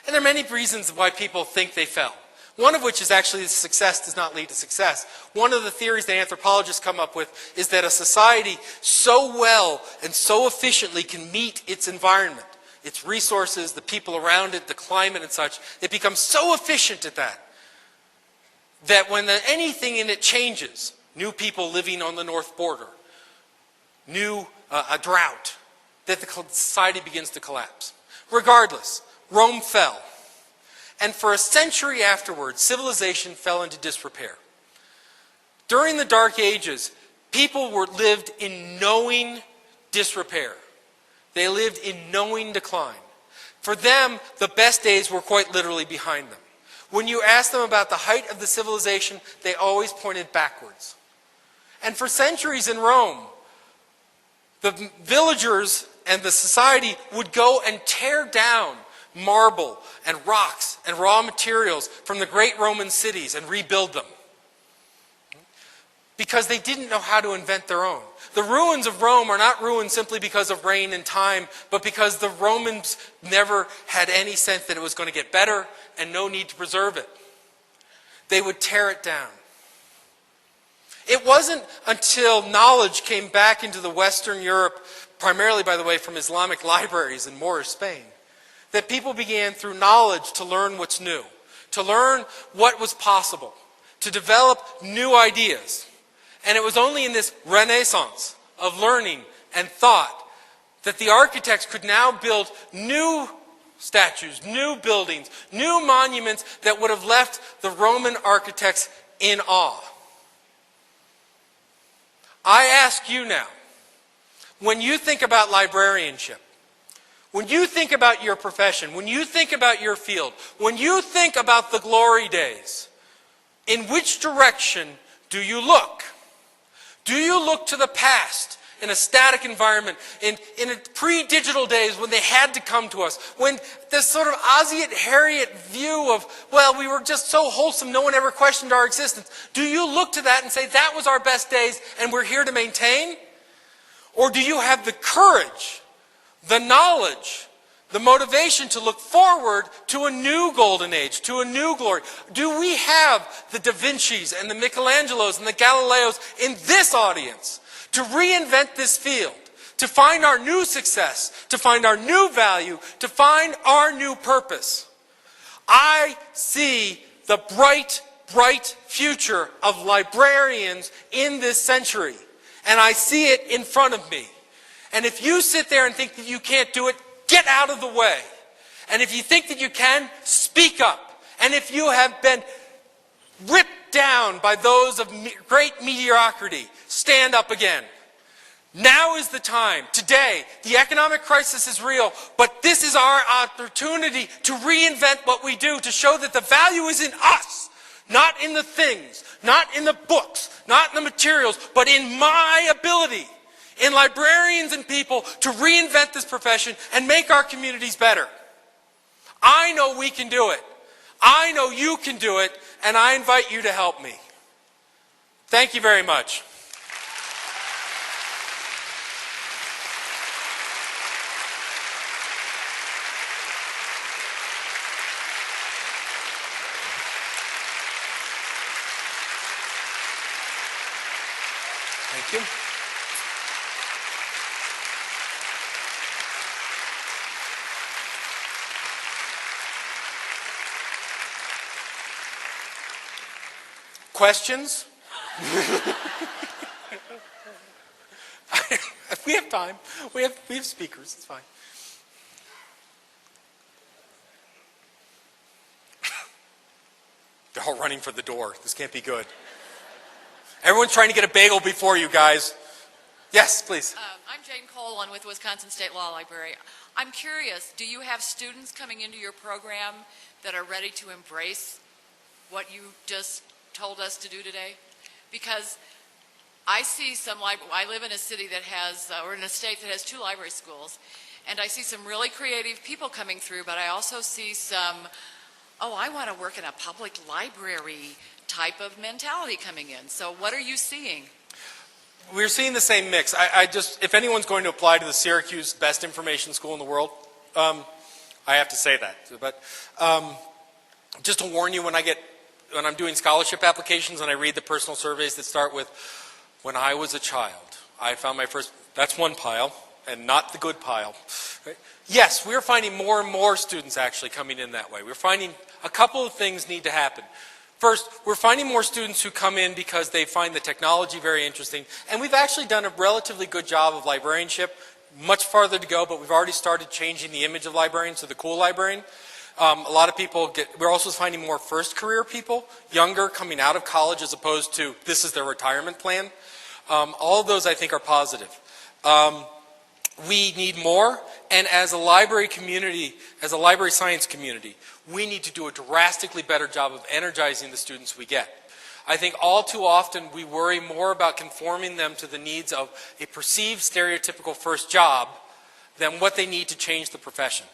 [SPEAKER 1] And there are many reasons why people think they fell. One of which is actually that success does not lead to success. One of the theories that anthropologists come up with is that a society so well and so efficiently can meet its environment, its resources, the people around it, the climate and such, it becomes so efficient at that, that when anything in it changes, new people living on the north border, a drought, that the society begins to collapse. Regardless, Rome fell. And for a century afterwards, civilization fell into disrepair. During the Dark Ages, people lived in knowing disrepair. They lived in knowing decline. For them, the best days were quite literally behind them. When you asked them about the height of the civilization, they always pointed backwards. And for centuries in Rome, the villagers and the society would go and tear down marble and rocks and raw materials from the great Roman cities and rebuild them. Because they didn't know how to invent their own. The ruins of Rome are not ruined simply because of rain and time, but because the Romans never had any sense that it was going to get better and no need to preserve it. They would tear it down. It wasn't until knowledge came back into the Western Europe, primarily, by the way, from Islamic libraries in Moorish Spain, that people began through knowledge to learn what's new, to learn what was possible, to develop new ideas. And it was only in this renaissance of learning and thought that the architects could now build new statues, new buildings, new monuments that would have left the Roman architects in awe. I ask you now, when you think about librarianship, when you think about your profession, when you think about your field, when you think about the glory days, in which direction do you look? Do you look to the past in a static environment, in pre-digital days when they had to come to us, when this sort of Osiet Harriet view of, well, we were just so wholesome, no one ever questioned our existence. Do you look to that and say, that was our best days and we're here to maintain? Or do you have the courage, the knowledge, the motivation to look forward to a new golden age, to a new glory? Do we have the Da Vinci's and the Michelangelos and the Galileos in this audience to reinvent this field, to find our new success, to find our new value, to find our new purpose? I see the bright, bright future of librarians in this century, and I see it in front of me. And if you sit there and think that you can't do it, get out of the way. And if you think that you can, speak up. And if you have been ripped down by those of great mediocrity, stand up again. Now is the time. Today, the economic crisis is real, but this is our opportunity to reinvent what we do, to show that the value is in us, not in the things, not in the books, not in the materials, but in my ability, in librarians and people, to reinvent this profession and make our communities better. I know we can do it. I know you can do it, and I invite you to help me. Thank you very much. Thank you. Questions? We have time. We have speakers. It's fine. They're all running for the door. This can't be good. Everyone's trying to get a bagel before you guys. Yes, please.
[SPEAKER 2] I'm Jane Cole. I'm with Wisconsin State Law Library. I'm curious, do you have students coming into your program that are ready to embrace what you just told us to do today? Because I see I live in a city that has, or in a state that has 2 library schools, and I see some really creative people coming through, but I also see some, oh, I want to work in a public library type of mentality coming in. So what are you seeing?
[SPEAKER 1] We're seeing the same mix. If anyone's going to apply to the Syracuse best information school in the world, I have to say that. But just to warn you, when I get when I'm doing scholarship applications and I read the personal surveys that start with, when I was a child, I found my first, that's one pile, and not the good pile. Right? Yes, we're finding more and more students actually coming in that way. We're finding a couple of things need to happen. First, we're finding more students who come in because they find the technology very interesting, and we've actually done a relatively good job of librarianship. Much farther to go, but we've already started changing the image of librarians to the cool librarian. A lot of people we're also finding more first career people, younger, coming out of college as opposed to this is their retirement plan. All of those I think are positive. We need more, and as a library community, as a library science community, we need to do a drastically better job of energizing the students we get. I think all too often we worry more about conforming them to the needs of a perceived stereotypical first job than what they need to change the profession.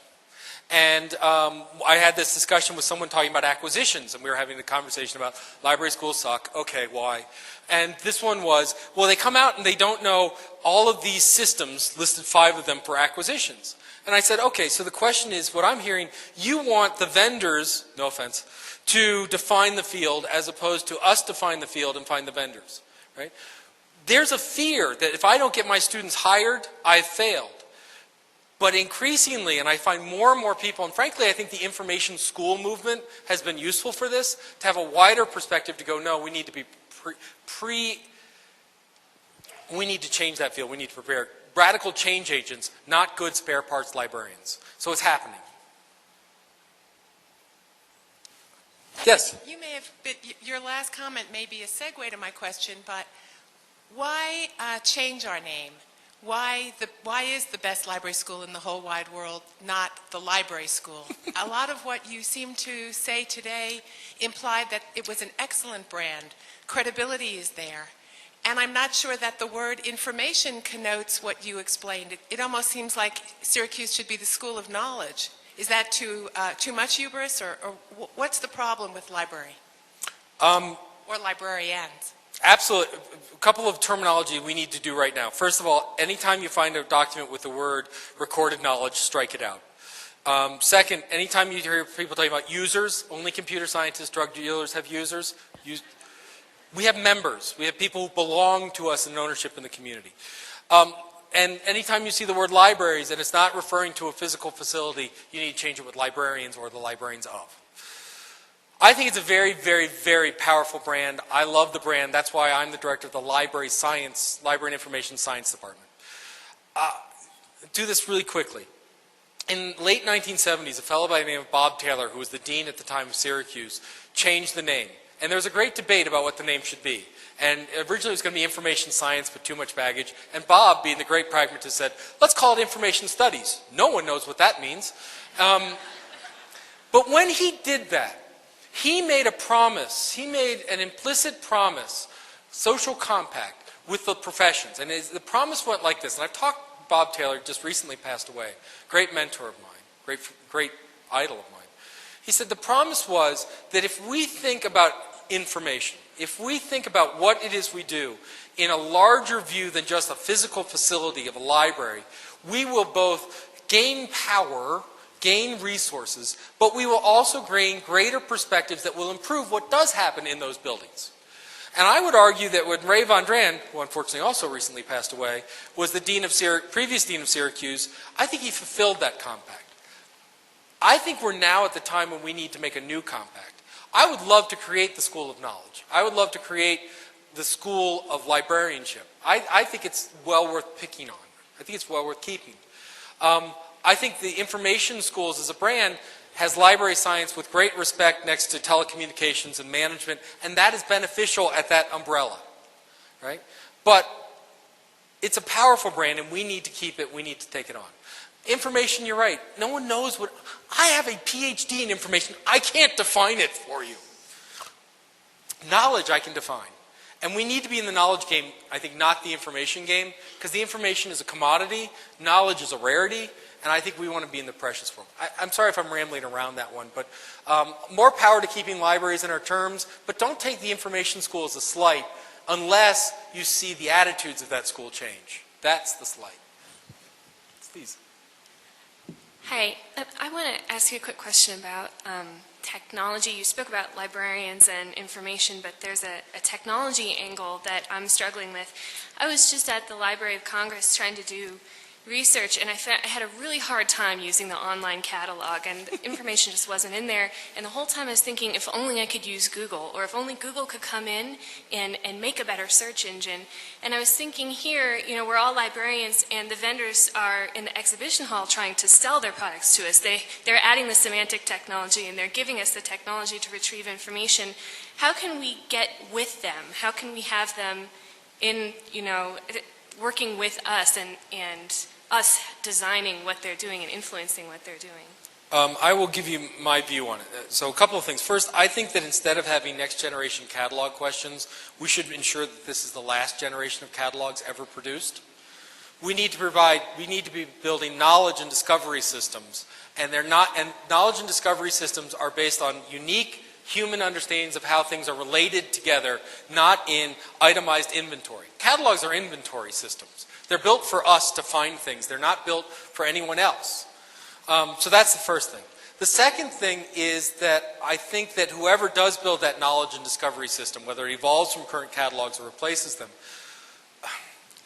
[SPEAKER 1] And I had this discussion with someone talking about acquisitions, and we were having a conversation about library schools suck. Okay, why? And this one was, well, they come out and they don't know all of these systems, listed 5 of them for acquisitions. And I said, okay, so the question is, what I'm hearing, you want the vendors, no offense, to define the field as opposed to us define the field and find the vendors, right? There's a fear that if I don't get my students hired, I've failed. But increasingly, and I find more and more people, and frankly I think the information school movement has been useful for this, to have a wider perspective to go, no, we need to be we need to change that field, we need to prepare. Radical change agents, not good spare parts librarians. So it's happening. Yes?
[SPEAKER 3] You may have, your last comment may be a segue to my question, but why change our name? Why is the best library school in the whole wide world not the library school? A lot of what you seem to say today implied that it was an excellent brand. Credibility is there. And I'm not sure that the word information connotes what you explained. It almost seems like Syracuse should be the school of knowledge. Is that too much hubris, or what's the problem with library? Or librarians?
[SPEAKER 1] Absolutely. A couple of terminology we need to do right now. First of all, anytime you find a document with the word recorded knowledge, strike it out. Second, anytime you hear people talking about users, only computer scientists, drug dealers have users. We have members. We have people who belong to us in ownership in the community. And anytime you see the word libraries and it's not referring to a physical facility, you need to change it with librarians or the librarians of. I think it's a very, very, very powerful brand. I love the brand. That's why I'm the director of the Library and Information Science Department. Do this really quickly. In late 1970s, a fellow by the name of Bob Taylor, who was the dean at the time of Syracuse, changed the name. And there was a great debate about what the name should be. And originally it was going to be information science, but too much baggage. And Bob, being the great pragmatist, said, let's call it information studies. No one knows what that means. But when he did that, he made a promise. He made an implicit promise, social compact, with the professions. And the promise went like this. And I've talked to Bob Taylor, just recently passed away, great mentor of mine, great idol of mine. He said the promise was that if we think about information, if we think about what it is we do in a larger view than just a physical facility of a library, we will both gain power, gain resources, but we will also gain greater perspectives that will improve what does happen in those buildings. And I would argue that when Ray Von Dran, who unfortunately also recently passed away, was the previous dean of Syracuse, I think he fulfilled that compact. I think we're now at the time when we need to make a new compact. I would love to create the School of Knowledge. I would love to create the School of Librarianship. I think it's well worth picking on. I think it's well worth keeping. I think the information schools as a brand has library science with great respect next to telecommunications and management, and that is beneficial at that umbrella, right? But it's a powerful brand, and we need to keep it. We need to take it on. Information, you're right. No one knows what... I have a PhD in information. I can't define it for you. Knowledge I can define. And we need to be in the knowledge game, I think, not the information game, because the information is a commodity, knowledge is a rarity, and I think we want to be in the precious form. I'm sorry if I'm rambling around that one, but more power to keeping libraries in our terms, but don't take the information school as a slight unless you see the attitudes of that school change. That's the slight. Please.
[SPEAKER 4] Hi, I want to ask you a quick question about technology. You spoke about librarians and information, but there's a technology angle that I'm struggling with. I was just at the Library of Congress trying to do research, and I had a really hard time using the online catalog, and the information just wasn't in there. And the whole time I was thinking, if only I could use Google, or if only Google could come in and make a better search engine. And I was thinking here, you know, we're all librarians, and the vendors are in the exhibition hall trying to sell their products to us. They're adding the semantic technology, and they're giving us the technology to retrieve information. How can we get with them? How can we have them in, you know, working with us and us designing what they're doing and influencing what they're doing?
[SPEAKER 1] I will give you my view on it. So a couple of things. First, I think that instead of having next generation catalog questions, we should ensure that this is the last generation of catalogs ever produced. We need to be building knowledge and discovery systems. And knowledge and discovery systems are based on unique human understandings of how things are related together, not in itemized inventory. Catalogs are inventory systems. They're built for us to find things. They're not built for anyone else. So that's the first thing. The second thing is that I think that whoever does build that knowledge and discovery system, whether it evolves from current catalogs or replaces them,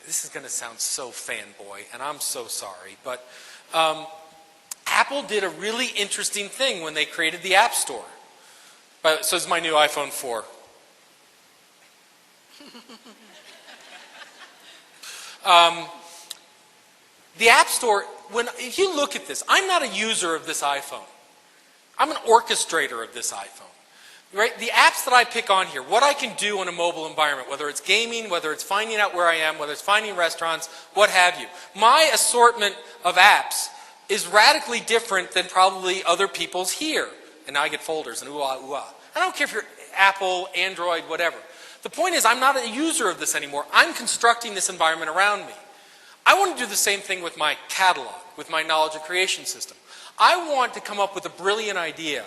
[SPEAKER 1] this is going to sound so fanboy, and I'm so sorry, but Apple did a really interesting thing when they created the App Store. So this is my new iPhone 4. The App Store, if you look at this, I'm not a user of this iPhone. I'm an orchestrator of this iPhone. Right? The apps that I pick on here, what I can do in a mobile environment, whether it's gaming, whether it's finding out where I am, whether it's finding restaurants, what have you. My assortment of apps is radically different than probably other people's here. And now I get folders and ooh-ah, ooh-ah. I don't care if you're Apple, Android, whatever. The point is I'm not a user of this anymore. I'm constructing this environment around me. I want to do the same thing with my catalog, with my knowledge and creation system. I want to come up with a brilliant idea.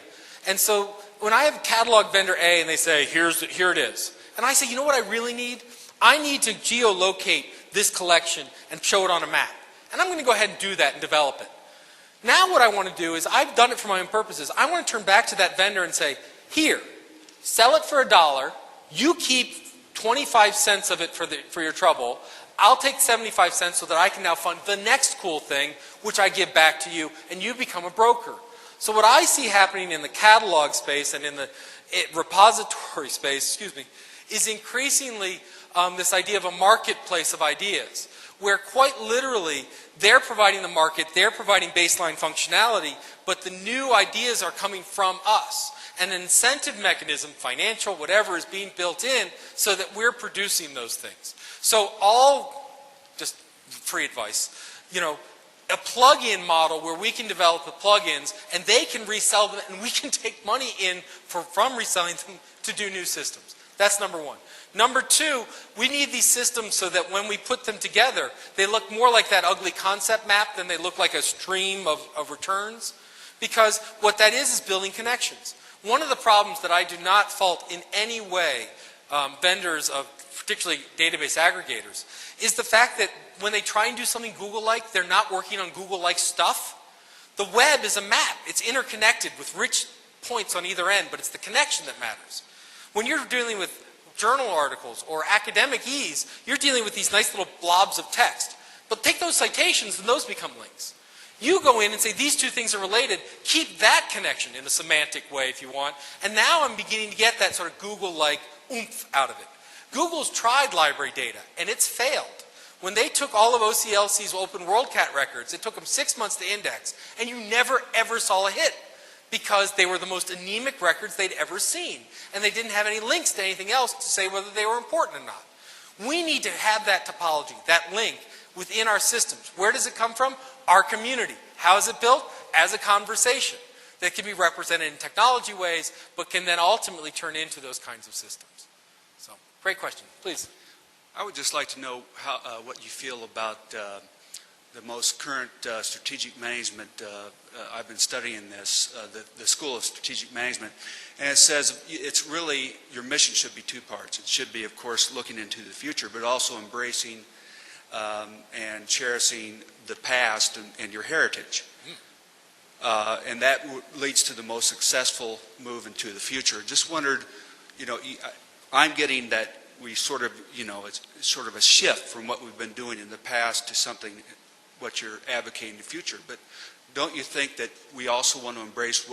[SPEAKER 1] And so when I have a catalog vendor A and they say, here it is. And I say, you know what I really need? I need to geolocate this collection and show it on a map. And I'm going to go ahead and do that and develop it. Now what I want to do is, I've done it for my own purposes. I want to turn back to that vendor and say, here, sell it for $1. You keep 25 cents of it for your trouble. I'll take 75 cents so that I can now fund the next cool thing, which I give back to you, and you become a broker. So what I see happening in the catalog space and in the repository space, is increasingly this idea of a marketplace of ideas, where quite literally they're providing the market, they're providing baseline functionality, but the new ideas are coming from us. And an incentive mechanism, financial, whatever, is being built in so that we're producing those things. So just free advice, a plug-in model where we can develop the plug-ins and they can resell them and we can take money in from reselling them to do new systems. That's number one. Number two, we need these systems so that when we put them together, they look more like that ugly concept map than they look like a stream of returns. Because what that is building connections. One of the problems that I do not fault in any way vendors of particularly database aggregators is the fact that when they try and do something Google-like, they're not working on Google-like stuff. The web is a map. It's interconnected with rich points on either end, but it's the connection that matters. When you're dealing with journal articles or academic ease, you're dealing with these nice little blobs of text. But take those citations and those become links. You go in and say these two things are related, keep that connection in a semantic way if you want, and now I'm beginning to get that sort of Google-like oomph out of it. Google's tried library data, and it's failed. When they took all of OCLC's open WorldCat records, it took them 6 months to index, and you never ever saw a hit because they were the most anemic records they'd ever seen, and they didn't have any links to anything else to say whether they were important or not. We need to have that topology, that link, within our systems. Where does it come from? Our community. How is it built? As a conversation that can be represented in technology ways, but can then ultimately turn into those kinds of systems. So, great question. Please.
[SPEAKER 5] I would just like to know what you feel about the most current strategic management. I've been studying this, the School of Strategic Management, and it says it's really, your mission should be two parts. It should be, of course, looking into the future, but also embracing and cherishing the past and your heritage. and that leads to the most successful move into the future. Just wondered, I'm getting that we sort of, it's sort of a shift from what we've been doing in the past to something, what you're advocating in the future. But don't you think that we also want to embrace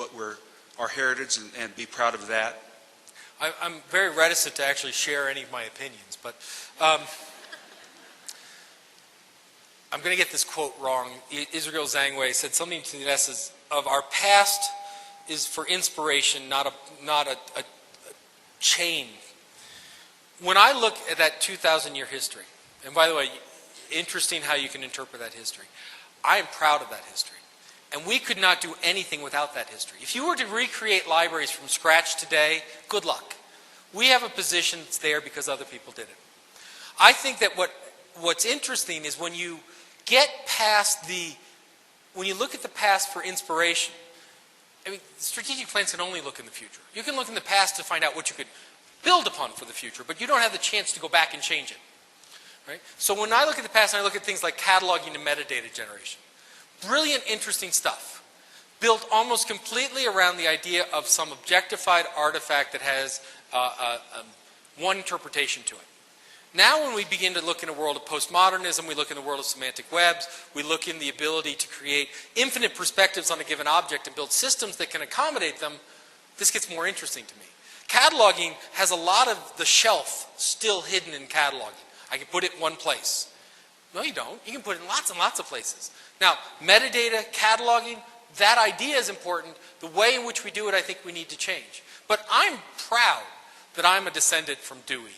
[SPEAKER 5] our heritage and be proud of that?
[SPEAKER 1] I'm very reticent to actually share any of my opinions, but I'm going to get this quote wrong. Israel Zangway said something to the essence of our past is for inspiration, not a chain. When I look at that 2,000-year history, and by the way, interesting how you can interpret that history, I am proud of that history. And we could not do anything without that history. If you were to recreate libraries from scratch today, good luck. We have a position that's there because other people did it. I think that what's interesting is when you get past when you look at the past for inspiration, I mean, strategic plans can only look in the future. You can look in the past to find out what you could build upon for the future, but you don't have the chance to go back and change it. Right? So when I look at the past and I look at things like cataloging and metadata generation, brilliant, interesting stuff, built almost completely around the idea of some objectified artifact that has one interpretation to it. Now when we begin to look in a world of postmodernism, we look in the world of semantic webs, we look in the ability to create infinite perspectives on a given object and build systems that can accommodate them, this gets more interesting to me. Cataloging has a lot of the shelf still hidden in cataloging. I can put it in one place. No, you don't. You can put it in lots and lots of places. Now, metadata, cataloging, that idea is important. The way in which we do it, I think we need to change. But I'm proud that I'm a descendant from Dewey.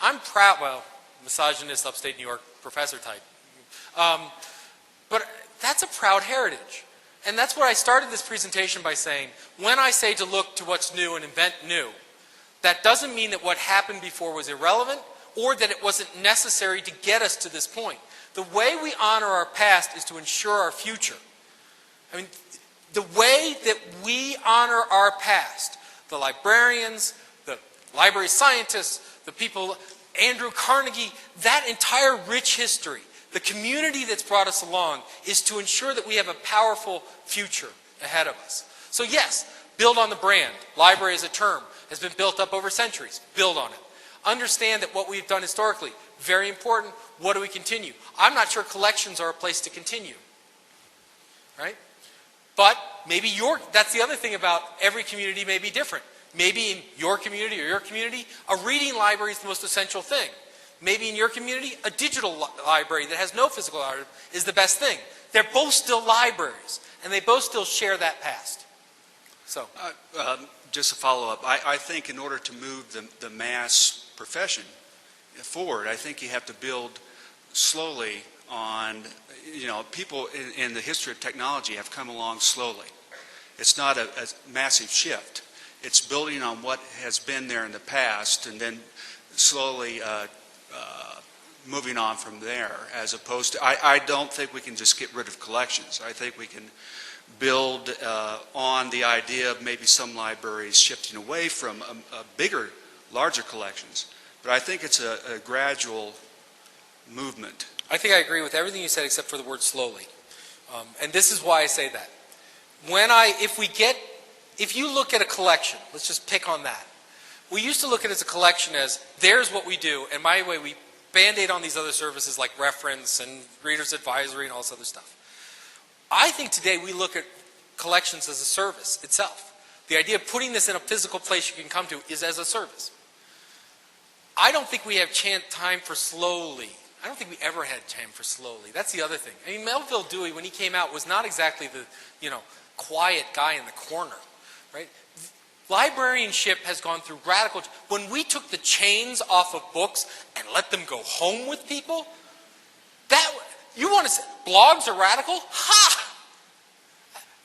[SPEAKER 1] I'm proud, well, misogynist, upstate New York professor type. But that's a proud heritage. And that's what I started this presentation by saying. When I say to look to what's new and invent new, that doesn't mean that what happened before was irrelevant or that it wasn't necessary to get us to this point. The way we honor our past is to ensure our future. I mean, the way that we honor our past, the librarians, the library scientists, the people, Andrew Carnegie, that entire rich history, the community that's brought us along is to ensure that we have a powerful future ahead of us. So yes, build on the brand. Library as a term has been built up over centuries. Build on it. Understand that what we've done historically, very important. What do we continue? I'm not sure collections are a place to continue. Right? But maybe that's the other thing about every community may be different. Maybe in your community or your community, a reading library is the most essential thing. Maybe in your community, a digital library that has no physical library is the best thing. They're both still libraries, and they both still share that past. So,
[SPEAKER 5] just a follow-up. I think in order to move the mass profession forward, I think you have to build slowly on, people in the history of technology have come along slowly. It's not a massive shift. It's building on what has been there in the past and then slowly moving on from there, as opposed to, I don't think we can just get rid of collections. I think we can build on the idea of maybe some libraries shifting away from a bigger, larger collections. But I think it's a gradual movement.
[SPEAKER 1] I think I agree with everything you said except for the word slowly. And this is why I say that. If you look at a collection, let's just pick on that. We used to look at it as a collection as, there's what we do, and by the way, we band-aid on these other services like reference and reader's advisory and all this other stuff. I think today we look at collections as a service itself. The idea of putting this in a physical place you can come to is as a service. I don't think we have time for slowly. I don't think we ever had time for slowly. That's the other thing. I mean, Melville Dewey, when he came out, was not exactly the, quiet guy in the corner, right? Librarianship has gone through radical. When we took the chains off of books and let them go home with people, you want to say blogs are radical? Ha!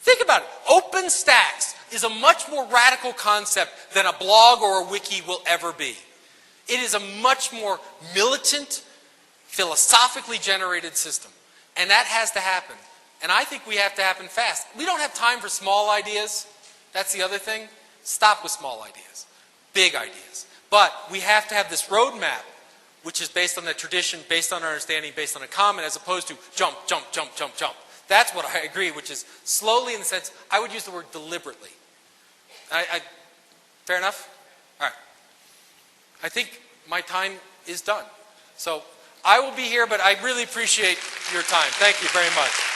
[SPEAKER 1] Think about it. OpenStax is a much more radical concept than a blog or a wiki will ever be. It is a much more militant, philosophically generated system. And that has to happen. And I think we have to happen fast. We don't have time for small ideas. That's the other thing. Stop with small ideas. Big ideas. But we have to have this roadmap, which is based on the tradition, based on our understanding, based on a common, as opposed to jump, jump, jump, jump, jump. That's what I agree, which is slowly in the sense, I would use the word deliberately. Fair enough? All right. I think my time is done. So I will be here, but I really appreciate your time. Thank you very much.